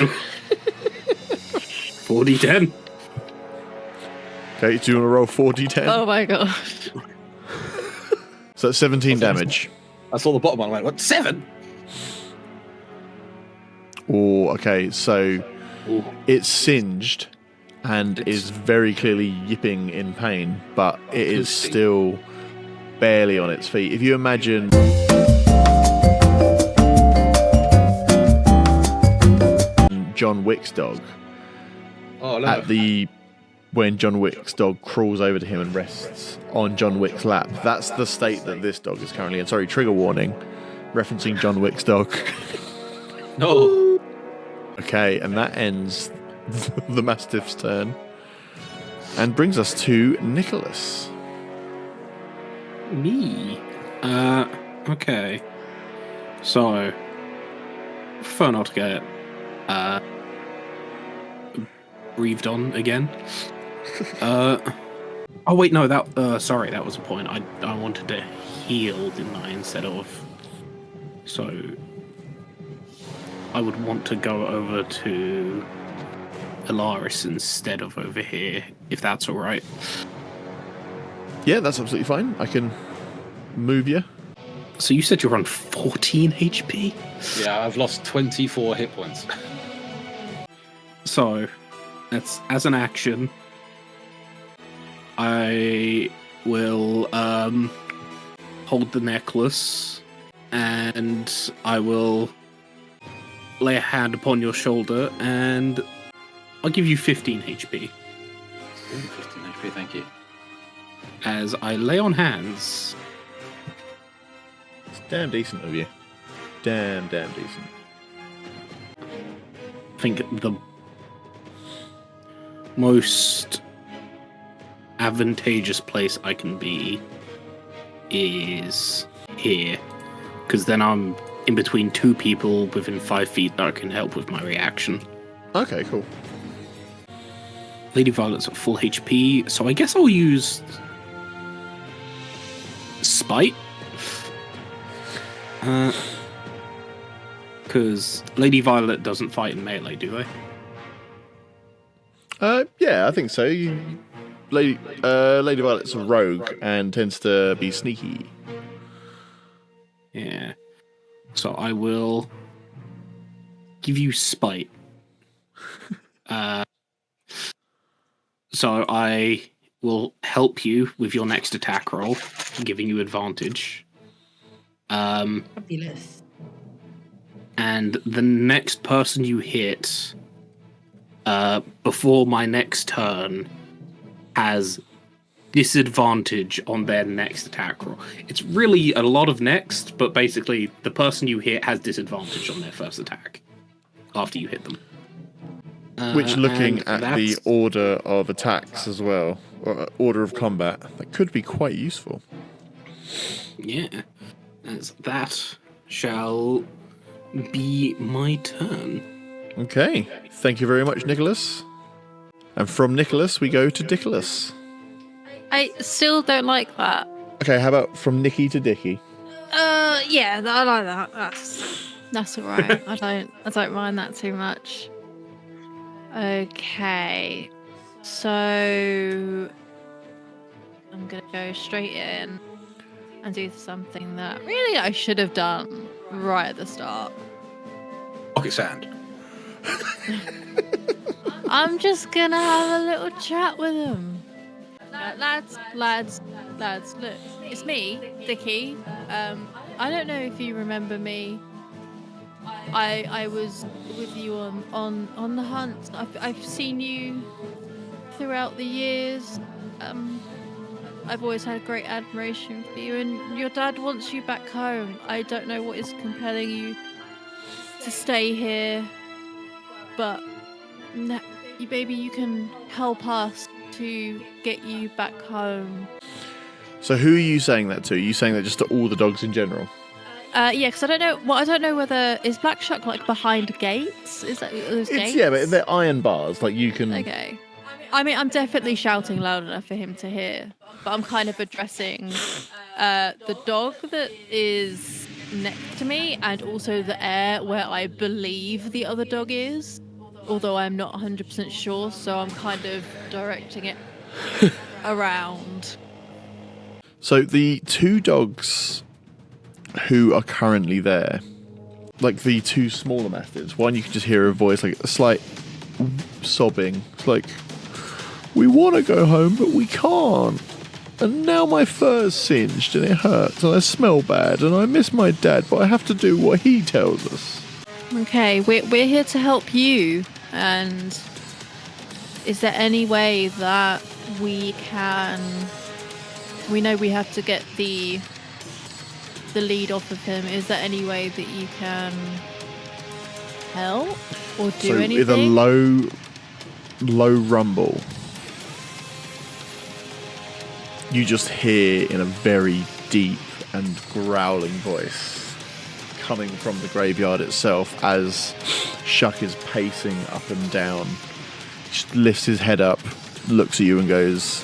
40-10. Okay, do you want to roll 4d10? Oh my gosh! So that's 17 damage. I saw the bottom one and went, what, 7? Oh, okay, so Ooh. it's singed and is very clearly yipping in pain, but it is still barely on its feet. If you imagine John Wick's dog, Oh, no. when John Wick's dog crawls over to him and rests on John Wick's lap, that's the state that this dog is currently in. Sorry, trigger warning, referencing John Wick's dog. No. Okay, and that ends the Mastiff's turn and brings us to Nycholas. Me. Okay. So, prefer not to get breathed on again. Oh wait, no, sorry, that was a point. I wanted to heal, didn't I, instead of... So, I would want to go over to Elaris instead of over here, if that's alright. Yeah, that's absolutely fine. I can move you. So you said you're on 14 HP? Yeah, I've lost 24 hit points. So, that's as an action. I will hold the necklace and I will lay a hand upon your shoulder and I'll give you 15 HP. Ooh, 15 HP, thank you. As I lay on hands. It's damn decent of you. Damn decent. I think the most advantageous place I can be is here, because then I'm in between two people within 5 feet that can help with my reaction. Okay, cool. Lady Violet's at full HP, so I guess I'll use Spite. Because Lady Violet doesn't fight in melee, do they? Yeah, I think so. Lady Violet's a rogue and tends to be sneaky. Yeah. So I will give you Spite. So I will help you with your next attack roll, giving you advantage. Fabulous. And the next person you hit before my next turn has disadvantage on their next attack roll. It's really a lot of next, but basically the person you hit has disadvantage on their first attack after you hit them. Which, looking and at the that's- order of attacks as well, or order of combat, that could be quite useful. Yeah, as that shall be my turn. Okay, thank you very much, Nycholas. And from Nycholas, we go to Dickolas. I still don't like that. Okay, how about from Nikki to Dickie? Yeah, I like that. That's all right. I don't mind that too much. Okay, so I'm gonna go straight in and do something that really I should have done right at the start. Pocket sand. I'm just gonna have a little chat with him. Lads, look, it's me, Dickie. I don't know if you remember me. I was with you on the hunt. I've seen you throughout the years. I've always had great admiration for you, and your dad wants you back home. I don't know what is compelling you to stay here, but maybe you can help us to get you back home. So who are you saying that to? Are you saying that just to all the dogs in general? Yeah, because I don't know. Well, I don't know whether is Black Shuck like behind gates. Is that those gates? Yeah, but they're iron bars. Like you can. Okay. I mean, I'm definitely shouting loud enough for him to hear, but I'm kind of addressing the dog that is next to me, and also the air where I believe the other dog is. Although I'm not 100% sure, so I'm kind of directing it around. So the two dogs who are currently there, like the two smaller mastiffs, one you can just hear a voice, like a slight sobbing. It's like, we want to go home, but we can't. And now my fur's singed and it hurts and I smell bad and I miss my dad, but I have to do what he tells us. Okay, we're here to help you. And is there any way that we can... We know we have to get the lead off of him. Is there any way that you can help or do anything? With a low rumble, you just hear in a very deep and growling voice coming from the graveyard itself as Shuck is pacing up and down. He just lifts his head up, looks at you and goes,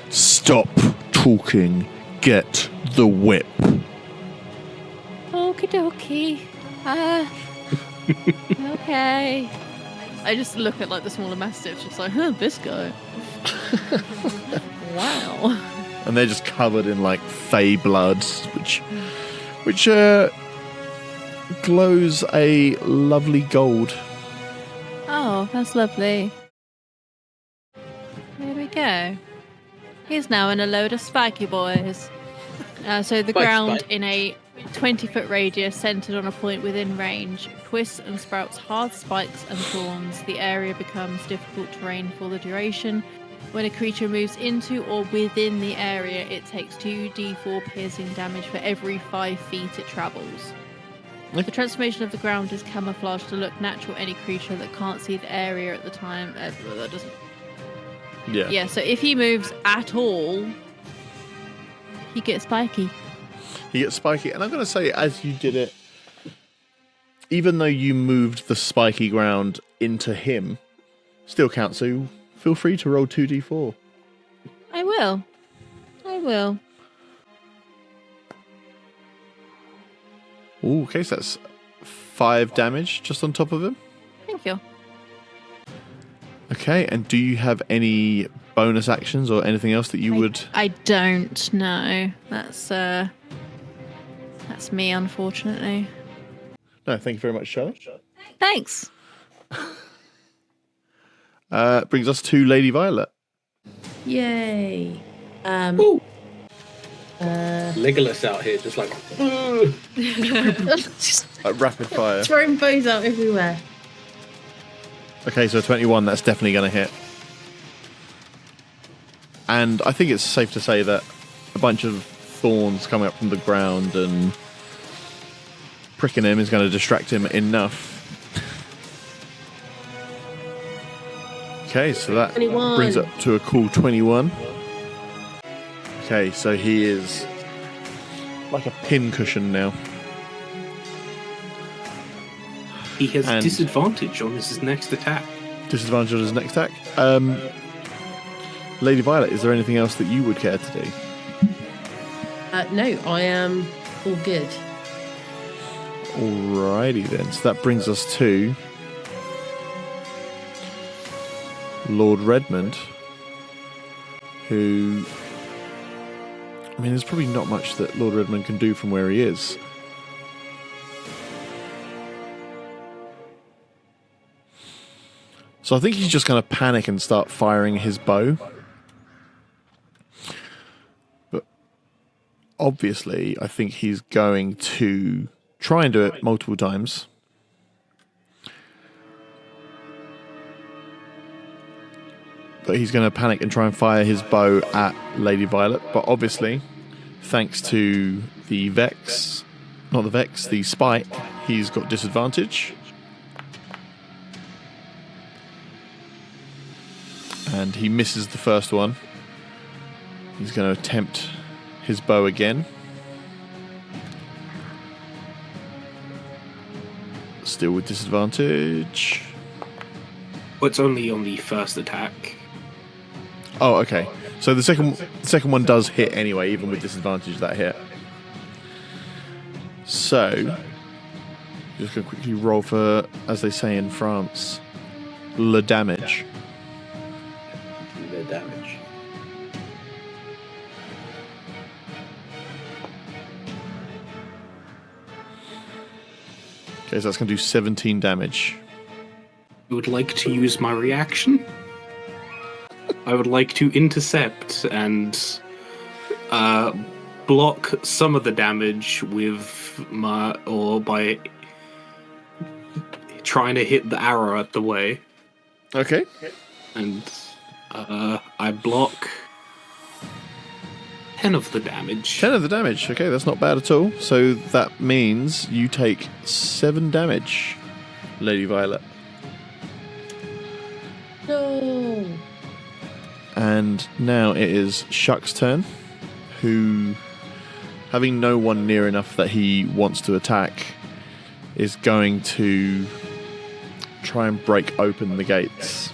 "Stop talking, get the whip." Okie dokie. Okay. I just look at like the smaller mastiffs, just like, this guy. Wow. And they're just covered in like fey blood, which glows a lovely gold. Oh, that's lovely. There we go. He's now in a load of spiky boys. So the ground spike. in a 20-foot radius centered on a point within range twists and sprouts hard spikes and thorns. The area becomes difficult terrain for the duration. When a creature moves into or within the area, it takes 2d4 piercing damage for every 5 feet it travels. The transformation of the ground is camouflaged to look natural. Any creature that can't see the area at the time, that doesn't. Yeah. Yeah. So if he moves at all, he gets spiky. He gets spiky, and I'm going to say, as you did it, even though you moved the spiky ground into him, still counts. So feel free to roll 2d4. I will. Ooh, okay, so that's 5 damage just on top of him. Thank you. Okay, and do you have any bonus actions or anything else that you would... I don't know. That's me, unfortunately. No, thank you very much, Charlie. Thanks. Brings us to Lady Violet. Yay. Legolas out here, just like. Rapid fire. Throwing bows out everywhere. Okay, so 21, that's definitely going to hit. And I think it's safe to say that a bunch of thorns coming up from the ground and pricking him is going to distract him enough. Okay, so that 21. brings it to a cool 21. Okay, so he is like a pincushion now. He has And- disadvantage on his next attack. Disadvantage on his next attack. Lady Violet, is there anything else that you would care to do? No, I am all good. Alrighty then. So that brings us to Lord Redmond, who... I mean, there's probably not much that Lord Redmond can do from where he is. So I think he's just going to panic and start firing his bow. But obviously, I think he's going to try and do it multiple times. But he's going to panic and try and fire his bow at Lady Violet. But obviously, thanks to the Vex, not the Vex, the Spite, he's got disadvantage. And he misses the first one. He's going to attempt his bow again. Still with disadvantage. Well, it's only on the first attack. Oh, okay. So the second one does hit anyway, even with disadvantage that hit. So, just going to quickly roll for, as they say in France, le damage. The damage. Okay, so that's going to do 17 damage. I would like to use my reaction. I would like to intercept and block some of the damage with by trying to hit the arrow at the way. Okay. And I block 10 of the damage. 10 of the damage. Okay, that's not bad at all. So that means you take 7 damage, Lady Violet. No. And now it is Shuck's turn, who, having no one near enough that he wants to attack, is going to try and break open the gates.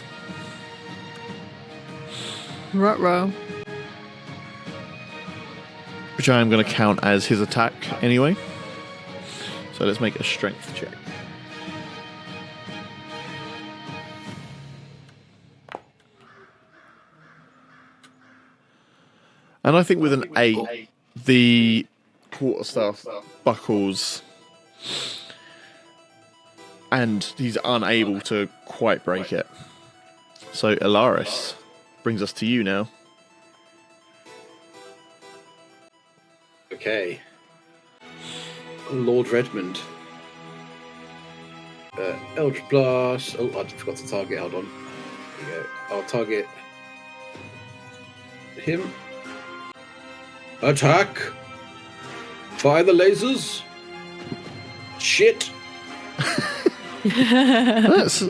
Ruh-roh. Which I am going to count as his attack anyway. So let's make a strength check. And I think with an 8, the quarterstaff buckles and he's unable to quite break it. So Elaris, brings us to you now. Okay. Lord Redmond. Eldritch Blast. Oh, I forgot to target. Hold on. There we go. I'll target him. Attack! Fire the lasers! Shit! That's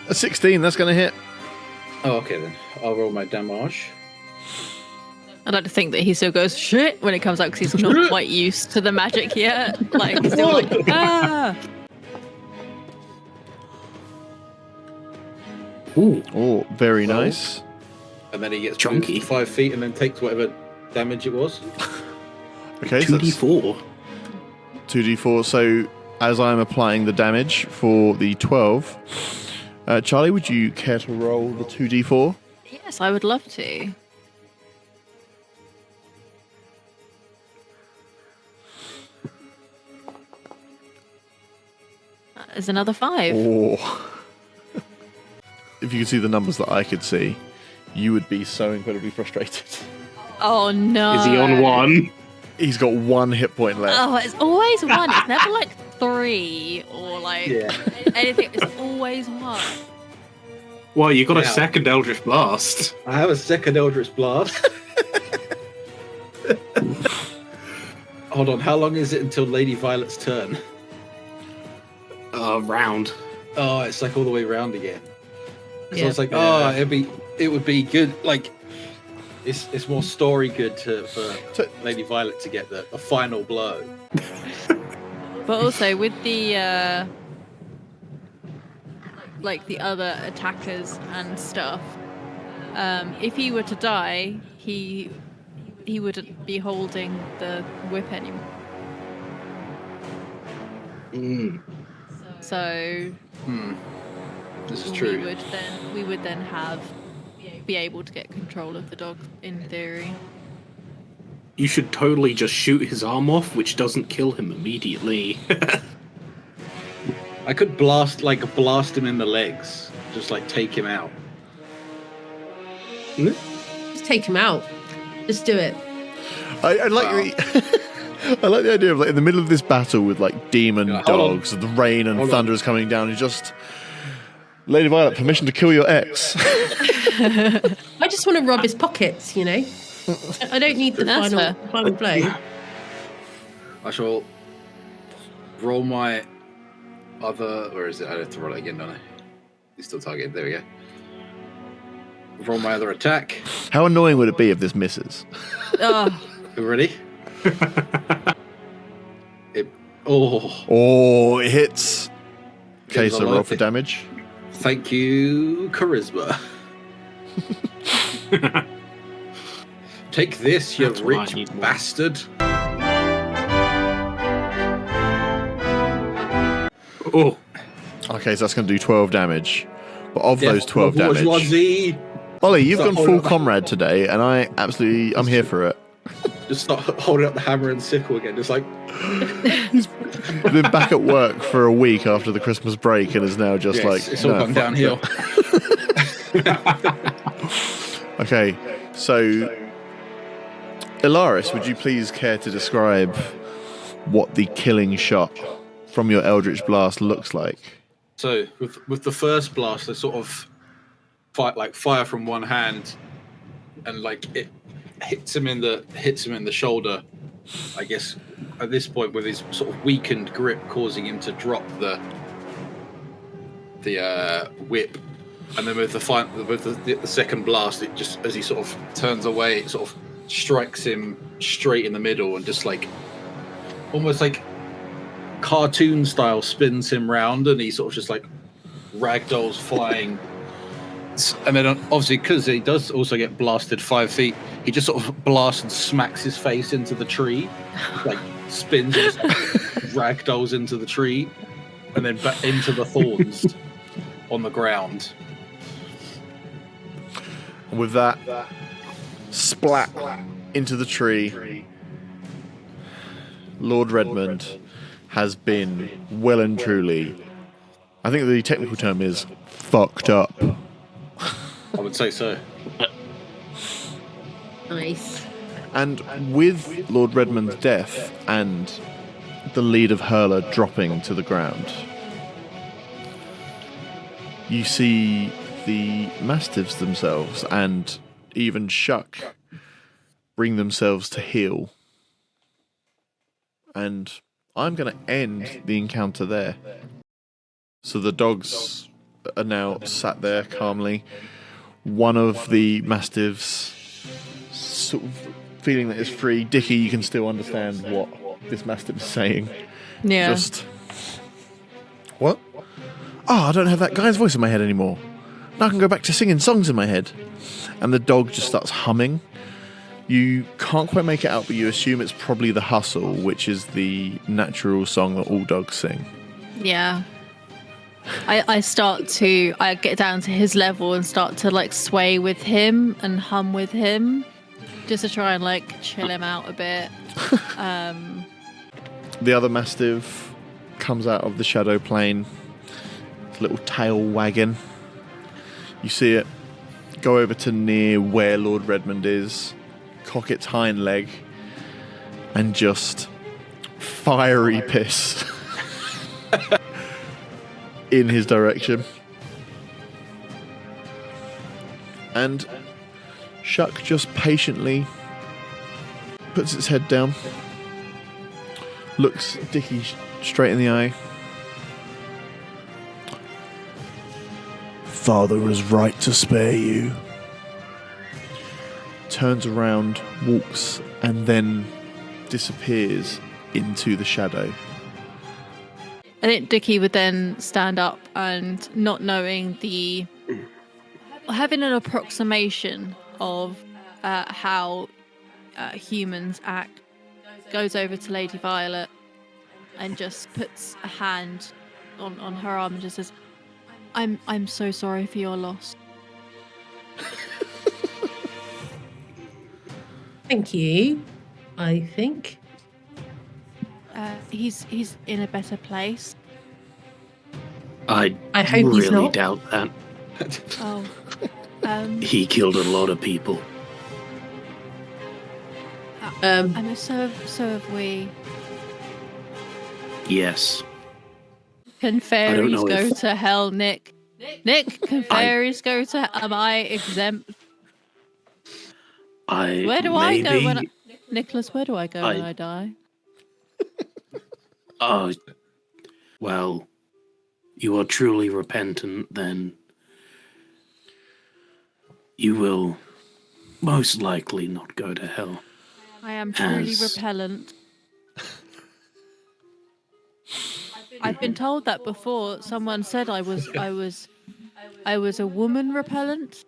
a 16, that's going to hit. Oh, okay then. I'll roll my damage. I'd like to think that he still goes shit when it comes out because he's not quite used to the magic yet. Like, he's still like, ah! Ooh, Oh, very nice. And then he gets Chunky. moved 5 feet and then takes whatever damage it was. Okay, so that's 2d4. 2d4. So as I'm applying the damage for the 12, Charlie, would you care to roll the 2d4? Yes, I would love to. That is another 5. Oh. If you could see the numbers that I could see, you would be so incredibly frustrated. Oh no. Is he on 1? He's got 1 hit point left. Oh, it's always 1. It's never like 3 or like anything. It's always 1. Well, you got a Yeah. second Eldritch Blast. I have a second Eldritch Blast. Hold on, how long is it until Lady Violet's turn? Round. Oh, it's like all the way around again. So Yeah. it's like, it would be good. Like, it's more story good for Lady Violet to get the final blow. But also with the like the other attackers and stuff, If he were to die, he wouldn't be holding the whip anymore. So This is true. we would then be able to get control of the dog in theory. You should totally just shoot his arm off, which doesn't kill him immediately. I could blast him in the legs, just like take him out. Just take him out. Just do it. I like I like the idea of like in the middle of this battle with like demon dogs, the rain and thunder is coming down, and just Lady Violet, permission to kill your ex. I just want to rob his pockets, you know. I don't need the That's final blow. I shall roll my other. Where is it? I have to roll it again, don't I? He's still targeted. There we go. Roll my other attack. How annoying would it be if this misses? Oh, Ready? Oh, it hits. Okay, so roll for damage. Thank you, charisma. Take this, you That's what I rich need more. bastard. Oh, Okay, so that's going to do 12 damage. But of those 12 damage, Bourgeoisie. Ollie, you've Stop gone holding full up. comrade today, and I'm here for it. Just start holding up the hammer and sickle again, just like. He's been back at work for a week after the Christmas break, and is now just Yeah, like it's all gone fuck downhill. that. Okay, so Elaris, would you please care to describe what the killing shot from your Eldritch Blast looks like? So with the first blast, they sort of fire from one hand, and like it hits him in the shoulder. I guess at this point, with his sort of weakened grip, causing him to drop the whip, and then with the second blast, it just, as he sort of turns away, it sort of strikes him straight in the middle, and just like almost like cartoon style spins him round, and he sort of just like ragdolls flying. And then obviously, because he does also get blasted 5 feet, he just sort of blasts and smacks his face into the tree, like spins and just ragdolls into the tree, and then back into the thorns on the ground. With that splat into the tree, Lord Redmond has been well and truly, I think the technical term is fucked up. I would say so. Nice. And with Lord Redmond's death and the lead of Herla dropping to the ground, you see the Mastiffs themselves and even Shuck bring themselves to heel. And I'm going to end the encounter there. So the dogs are now sat there calmly. One of the Mastiffs sort of feeling that it's free. Dickie, you can still understand what this Mastiff is saying. yeah. Just, what? Oh, I don't have that guy's voice in my head anymore. Now I can go back to singing songs in my head. And the dog just starts humming. You can't quite make it out, but you assume it's probably the Hustle, which is the natural song that all dogs sing. Yeah. I get down to his level and start to like sway with him and hum with him, just to try and like chill him out a bit. The other Mastiff comes out of the shadow plane, its little tail wagging. You see it go over to near where Lord Redmond is, cock its hind leg, and just fiery piss in his direction. And Shuck just patiently puts its head down, looks Dickie straight in the eye. Father was right to spare you. Turns around, walks, and then disappears into the shadow. I think Dickie would then stand up and, not knowing the having an approximation of how humans act, goes over to Lady Violet and just puts a hand on her arm and just says, I'm so sorry for your loss. Thank you, I think. He's in a better place. I hope he's really not. doubt that. Oh, He killed a lot of people. I mean, so have we. Yes. Can don't fairies know go if- to hell, Nick? Nick, can fairies go to? Am I exempt? Where do I go when Nicholas? Where do I go when I die? Oh, well, you are truly repentant, then you will most likely not go to hell. I am truly As- repellent. I've been told that before. Someone said I was a woman repellent.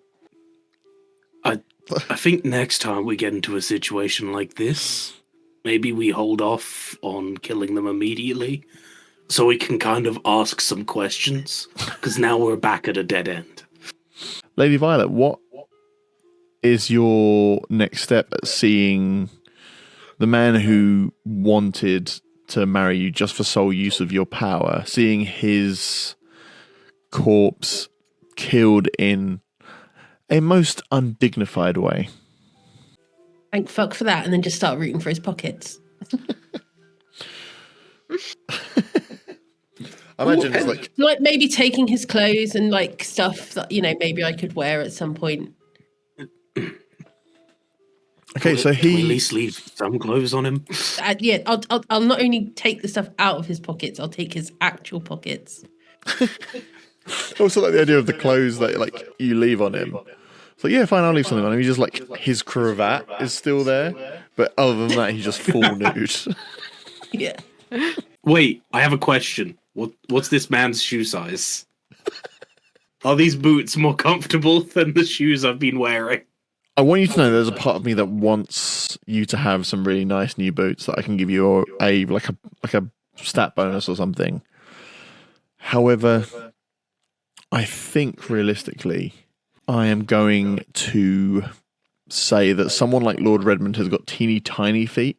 I think next time we get into a situation like this, maybe we hold off on killing them immediately so we can kind of ask some questions, because now we're back at a dead end. Lady Violet, what is your next step at seeing the man who wanted to marry you just for sole use of your power, seeing his corpse killed in a most undignified way? Thank fuck for that, and then just start rooting for his pockets. I imagine it's like, Like maybe taking his clothes and like stuff that maybe I could wear at some point. okay, so Can we at he, least leave some clothes on him? Yeah, I'll not only take the stuff out of his pockets, I'll take his actual pockets. also like the idea of the clothes that like you leave on him. It's like, yeah, fine, I'll leave something on him. He's just like, his cravat is still there, but other than that, he's just full nude. Yeah. Wait, I have a question. What's this man's shoe size? Are these boots more comfortable than the shoes I've been wearing? I want you to know there's a part of me that wants you to have some really nice new boots that I can give you a stat bonus or something. However, I think realistically, I am going to say that someone like Lord Redmond has got teeny tiny feet,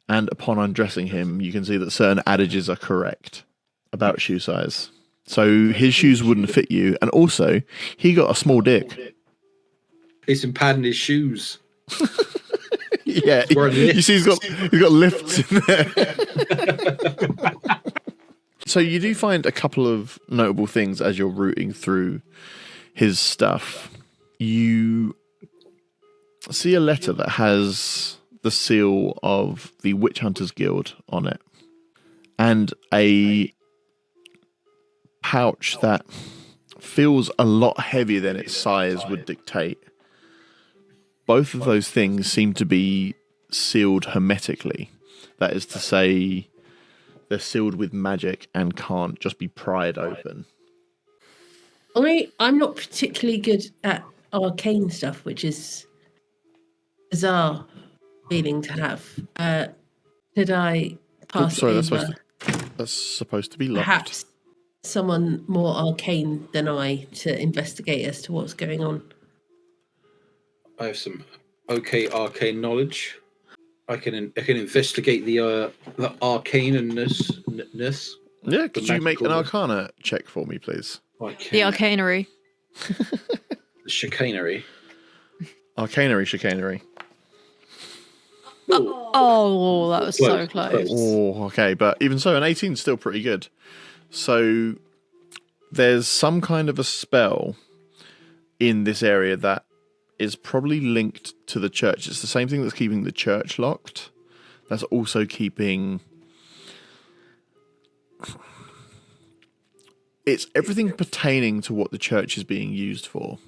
and upon undressing him, you can see that certain adages are correct about shoe size. So his shoes wouldn't fit you, and also he got a small dick. He's been padding his shoes. Yeah, Or a lift. you see, he's got lifts in there. So you do find a couple of notable things as you're rooting through his stuff. You see a letter that has the seal of the Witch Hunters Guild on it, and a pouch that feels a lot heavier than its size would dictate. Both of those things seem to be sealed hermetically. That is to say, they're sealed with magic and can't just be pried open. I'm not particularly good at arcane stuff, which is bizarre feeling to have. Could I pass Sorry, over that's supposed to be locked. perhaps someone more arcane than I to investigate as to what's going on? I have some arcane knowledge. I can investigate the arcaneness. Yeah, could The you make an magical- Arcana check for me, please? I The can. arcanery. The chicanery. Arcanery, chicanery. Oh, that was so Close. close. Oh, okay, but even so, an 18 is still pretty good. So there's some kind of a spell in this area that is probably linked to the church. It's the same thing that's keeping the church locked. That's also keeping... It's everything pertaining to what the church is being used for.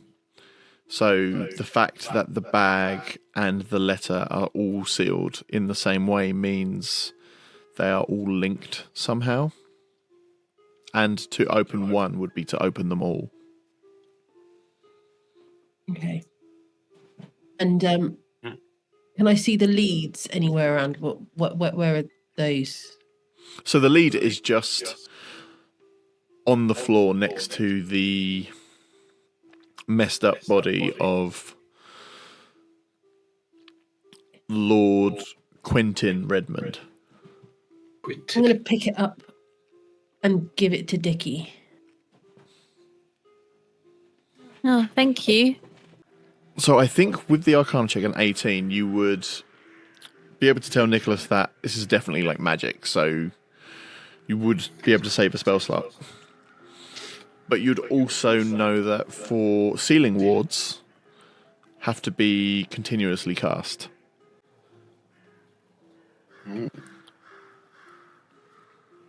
So the fact that the bag and the letter are all sealed in the same way means they are all linked somehow. And to open one would be to open them all. Okay. And can I see the leads anywhere around? Where are those? So the lead is just on the floor next to the messed up body of Lord Quentin Redmond. I'm going to pick it up and give it to Dickie. Oh, thank you. So I think with the Arcana check an 18, you would be able to tell Nycholas that this is definitely like magic, so you would be able to save a spell slot. But you'd also know that for sealing wards, have to be continuously cast.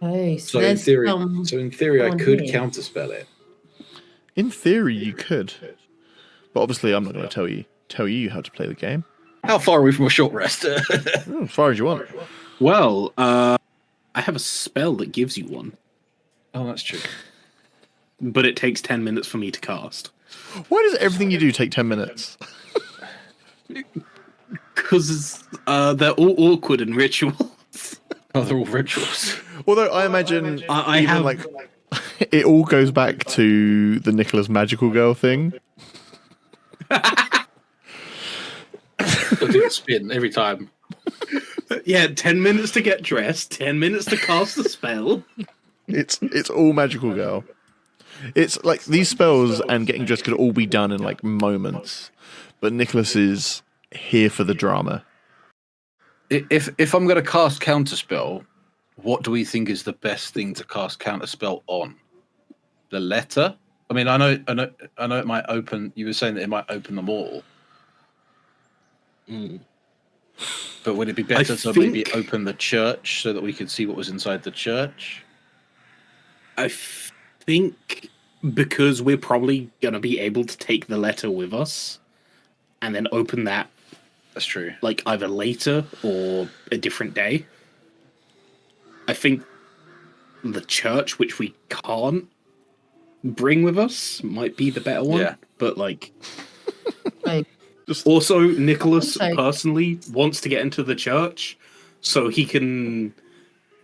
Oh, So in there's theory, some- I on could here. counterspell it. In theory, you could, but obviously, I'm not going to tell you how to play the game. How far are we from a short rest? As far as you want. Well, I have a spell that gives you one, Oh, that's true. but it takes 10 minutes for me to cast. Why does everything you do take 10 minutes? Because they're all awkward and rituals. Oh, they're all rituals. Although I imagine I even, have- like it all goes back to the Nycholas magical girl thing. I do a spin every time. Yeah, 10 minutes to get dressed, 10 minutes to cast the spell. It's all magical girl. It's like these spells and getting dressed could all be done in like moments, but Nycholas is here for the drama. If I'm going to cast counterspell, what do we think is the best thing to cast counterspell on? The letter? I mean, I know it might open. You were saying that it might open them all. But would it be better to maybe open the church so that we could see what was inside the church? I think because we're probably going to be able to take the letter with us and then open that That's true. like either later or a different day. I think the church, which we can't bring with us, might be the better one. Yeah. But like, Oh, also Nycholas Also- personally wants to get into the church so he can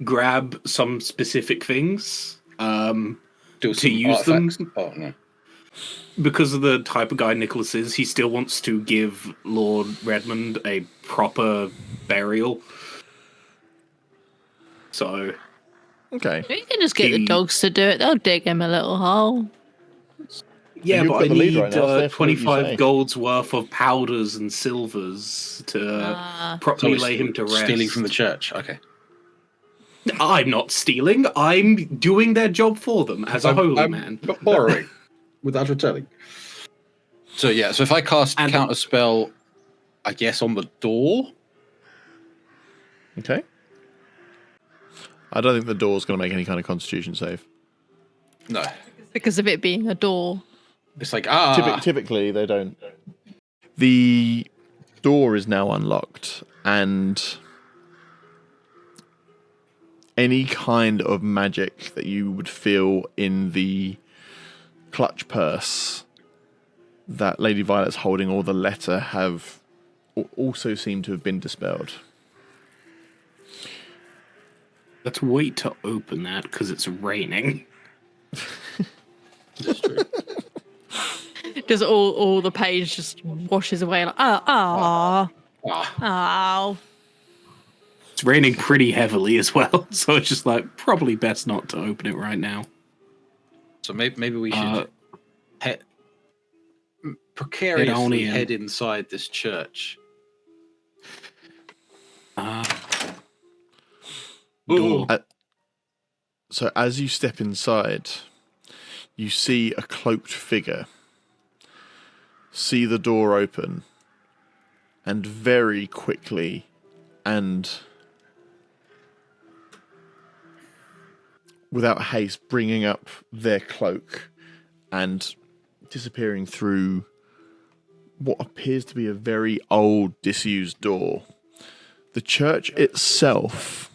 grab some specific things. Do To use them? artifacts? Oh, no. Because of the type of guy Nycholas is, he still wants to give Lord Redmond a proper burial. So, Okay. You can just get the dogs to do it. They'll dig him a little hole. yeah, You've but got I the lead need right now, so therefore what you 25 say. gold's worth of powders and silvers to properly So lay him to rest. Stealing from the church. Okay. I'm not stealing. I'm doing their job for them as a holy I'm man. borrowing without returning. So yeah, so if I cast And- counterspell, I guess on the door. Okay. I don't think the door's going to make any kind of constitution save. No, Because of it being a door. it's like Typically, they don't. The door is now unlocked, and any kind of magic that you would feel in the clutch purse that Lady Violet's holding or the letter have also seem to have been dispelled. Let's wait to open that because it's raining. That's true. Just all the page just washes away like Ah. oh. It's raining pretty heavily as well, so it's just like probably best not to open it right now. So maybe we should Head precariously on in. head inside this church. Door. So as you step inside, you see a cloaked figure. See the door open, and very quickly, and without haste, bringing up their cloak and disappearing through what appears to be a very old, disused door. The church itself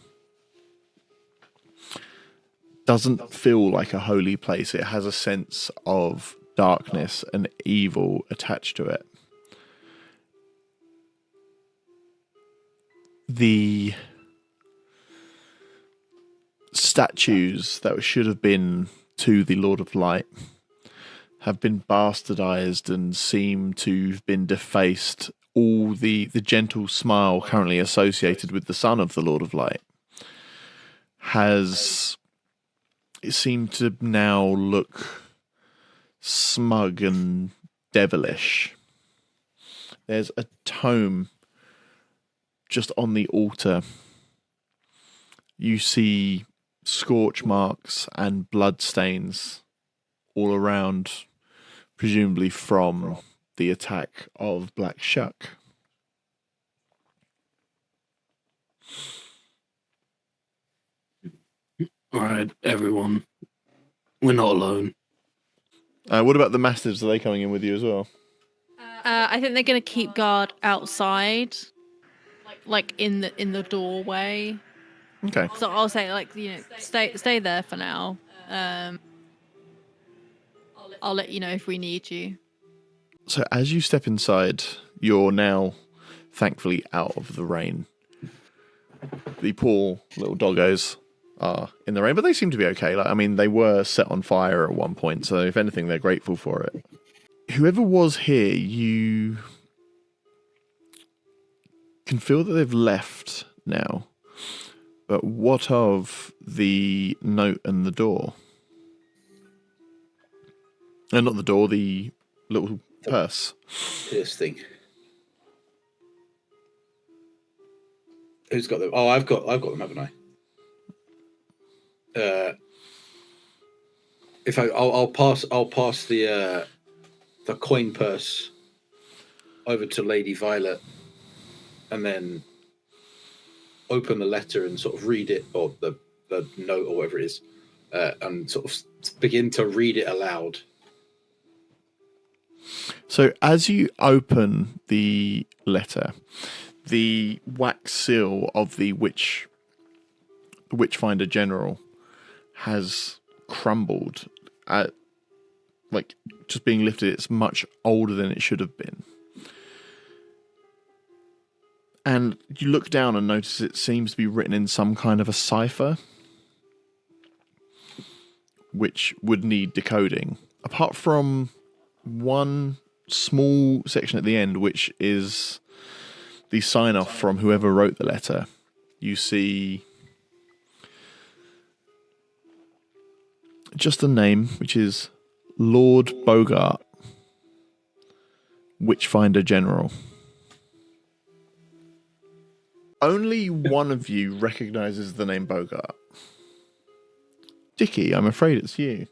doesn't feel like a holy place. It has a sense of darkness and evil attached to it. The statues that should have been to the Lord of Light have been bastardized and seem to have been defaced. All the gentle smile currently associated with the son of the Lord of Light it seemed to now look smug and devilish. There's a tome just on the altar. You see scorch marks and blood stains all around, presumably from the attack of Black Shuck. All right, everyone. We're not alone. What about the Mastiffs? Are they coming in with you as well? I think they're going to keep guard outside, like in the doorway. Okay. So I'll say, like, stay there for now. I'll let you know if we need you. So as you step inside, you're now thankfully out of the rain. The poor little doggos are in the rain, but they seem to be okay. Like, I mean, they were set on fire at one point, so if anything, they're grateful for it. Whoever was here, you can feel that they've left now. But what of the note and the door? Not the door, the little purse. This thing. Who's got them? Oh, I've got them, haven't I? I'll pass the coin purse over to Lady Violet, and then open the letter and sort of read it, or the note or whatever it is, and sort of begin to read it aloud. So as you open the letter, the wax seal of the Witchfinder General has crumbled at, like, just being lifted. It's much older than it should have been. And you look down and notice it seems to be written in some kind of a cipher, which would need decoding. Apart from one small section at the end, which is the sign-off from whoever wrote the letter, you see just a name, which is Lord Bogart, Witchfinder General. Only one of you recognizes the name Bogart. Dickie, I'm afraid it's you.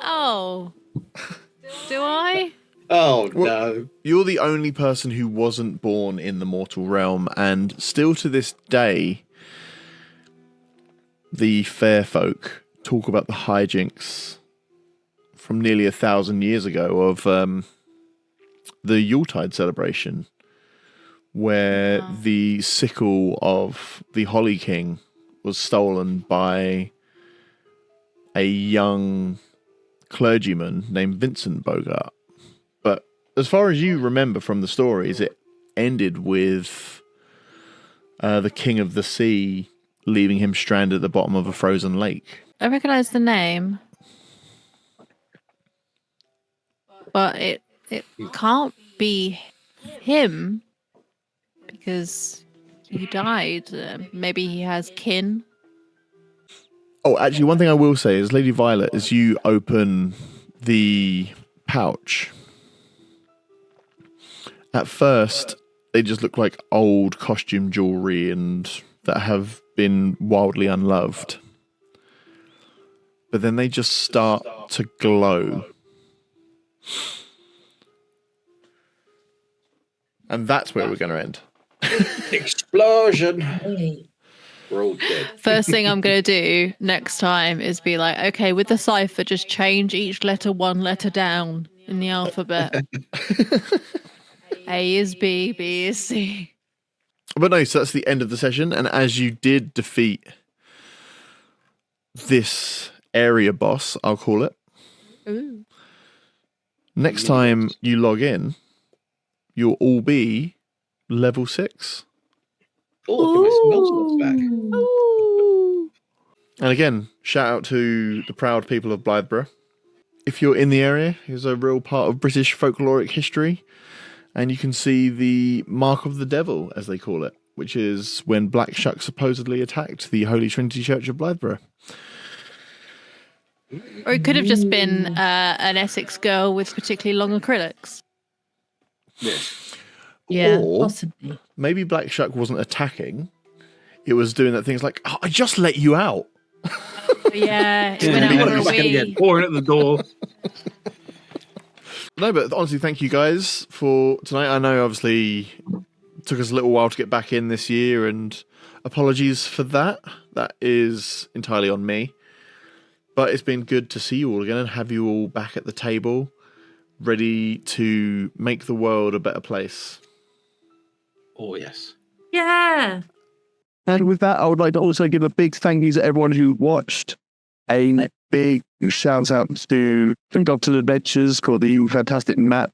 Oh. Do I? Oh, Well, no. You're the only person who wasn't born in the mortal realm, and still to this day, the fair folk talk about the hijinks from nearly 1,000 years ago of the Yuletide celebration, where the sickle of the Holly King was stolen by a young clergyman named Vincent Bogart. But as far as you remember from the stories, it ended with the King of the Sea leaving him stranded at the bottom of a frozen lake. I recognize the name, but it can't be him because he died. Maybe he has kin. Oh, actually, one thing I will say is, Lady Violet, as you open the pouch, at first they just look like old costume jewelry and that have been wildly unloved. But then they just start to glow. And that's where we're going to end. Explosion. Hey. We're all dead. First thing I'm going to do next time is be like, okay, with the cipher, just change each letter one letter down in the alphabet. A is B, B is C. But no, so that's the end of the session. And as you did defeat this area boss, I'll call it, Ooh. Next time you log in, you'll all be level 6. Oh, get my smells back. Ooh. And again, shout out to the proud people of Blytheborough. If you're in the area, here's a real part of British folkloric history. And you can see the Mark of the Devil, as they call it, which is when Black Shuck supposedly attacked the Holy Trinity Church of Blytheborough. Or it could have just been an Essex girl with particularly long acrylics. Yes. Yeah, Or possibly. maybe Black Shuck wasn't attacking. It was doing that things like, oh, I just let you out. Yeah, it Yeah, went you out wanna for go a back in wee. again. Pouring at the door. No, but honestly, thank you guys for tonight. I know obviously it took us a little while to get back in this year, and apologies for that. That is entirely on me. But it's been good to see you all again and have you all back at the table, ready to make the world a better place. Oh, yes. Yeah. And with that, I would like to also give a big thank you to everyone who watched. A big shout out to Doctor Adventures, called the fantastic Matt,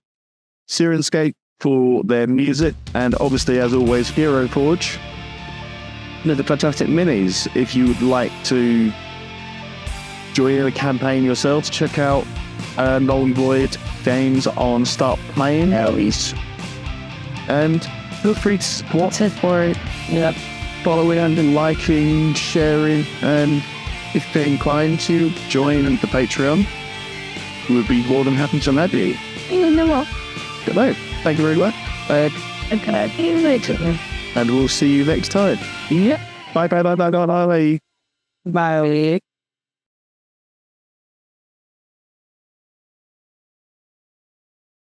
Sirenscape for their music, and obviously, as always, Hero Forge. The fantastic minis. If you would like to join in the campaign yourself, check out Gnoll Void games on Start Playing. And feel free to support for it. Yeah. Following and liking, sharing, and if they're inclined to join the Patreon, we would be more than happy to have you. Good night. Thank you very much. Okay. See you later. And we'll see you next time. Yeah. Bye. Bye.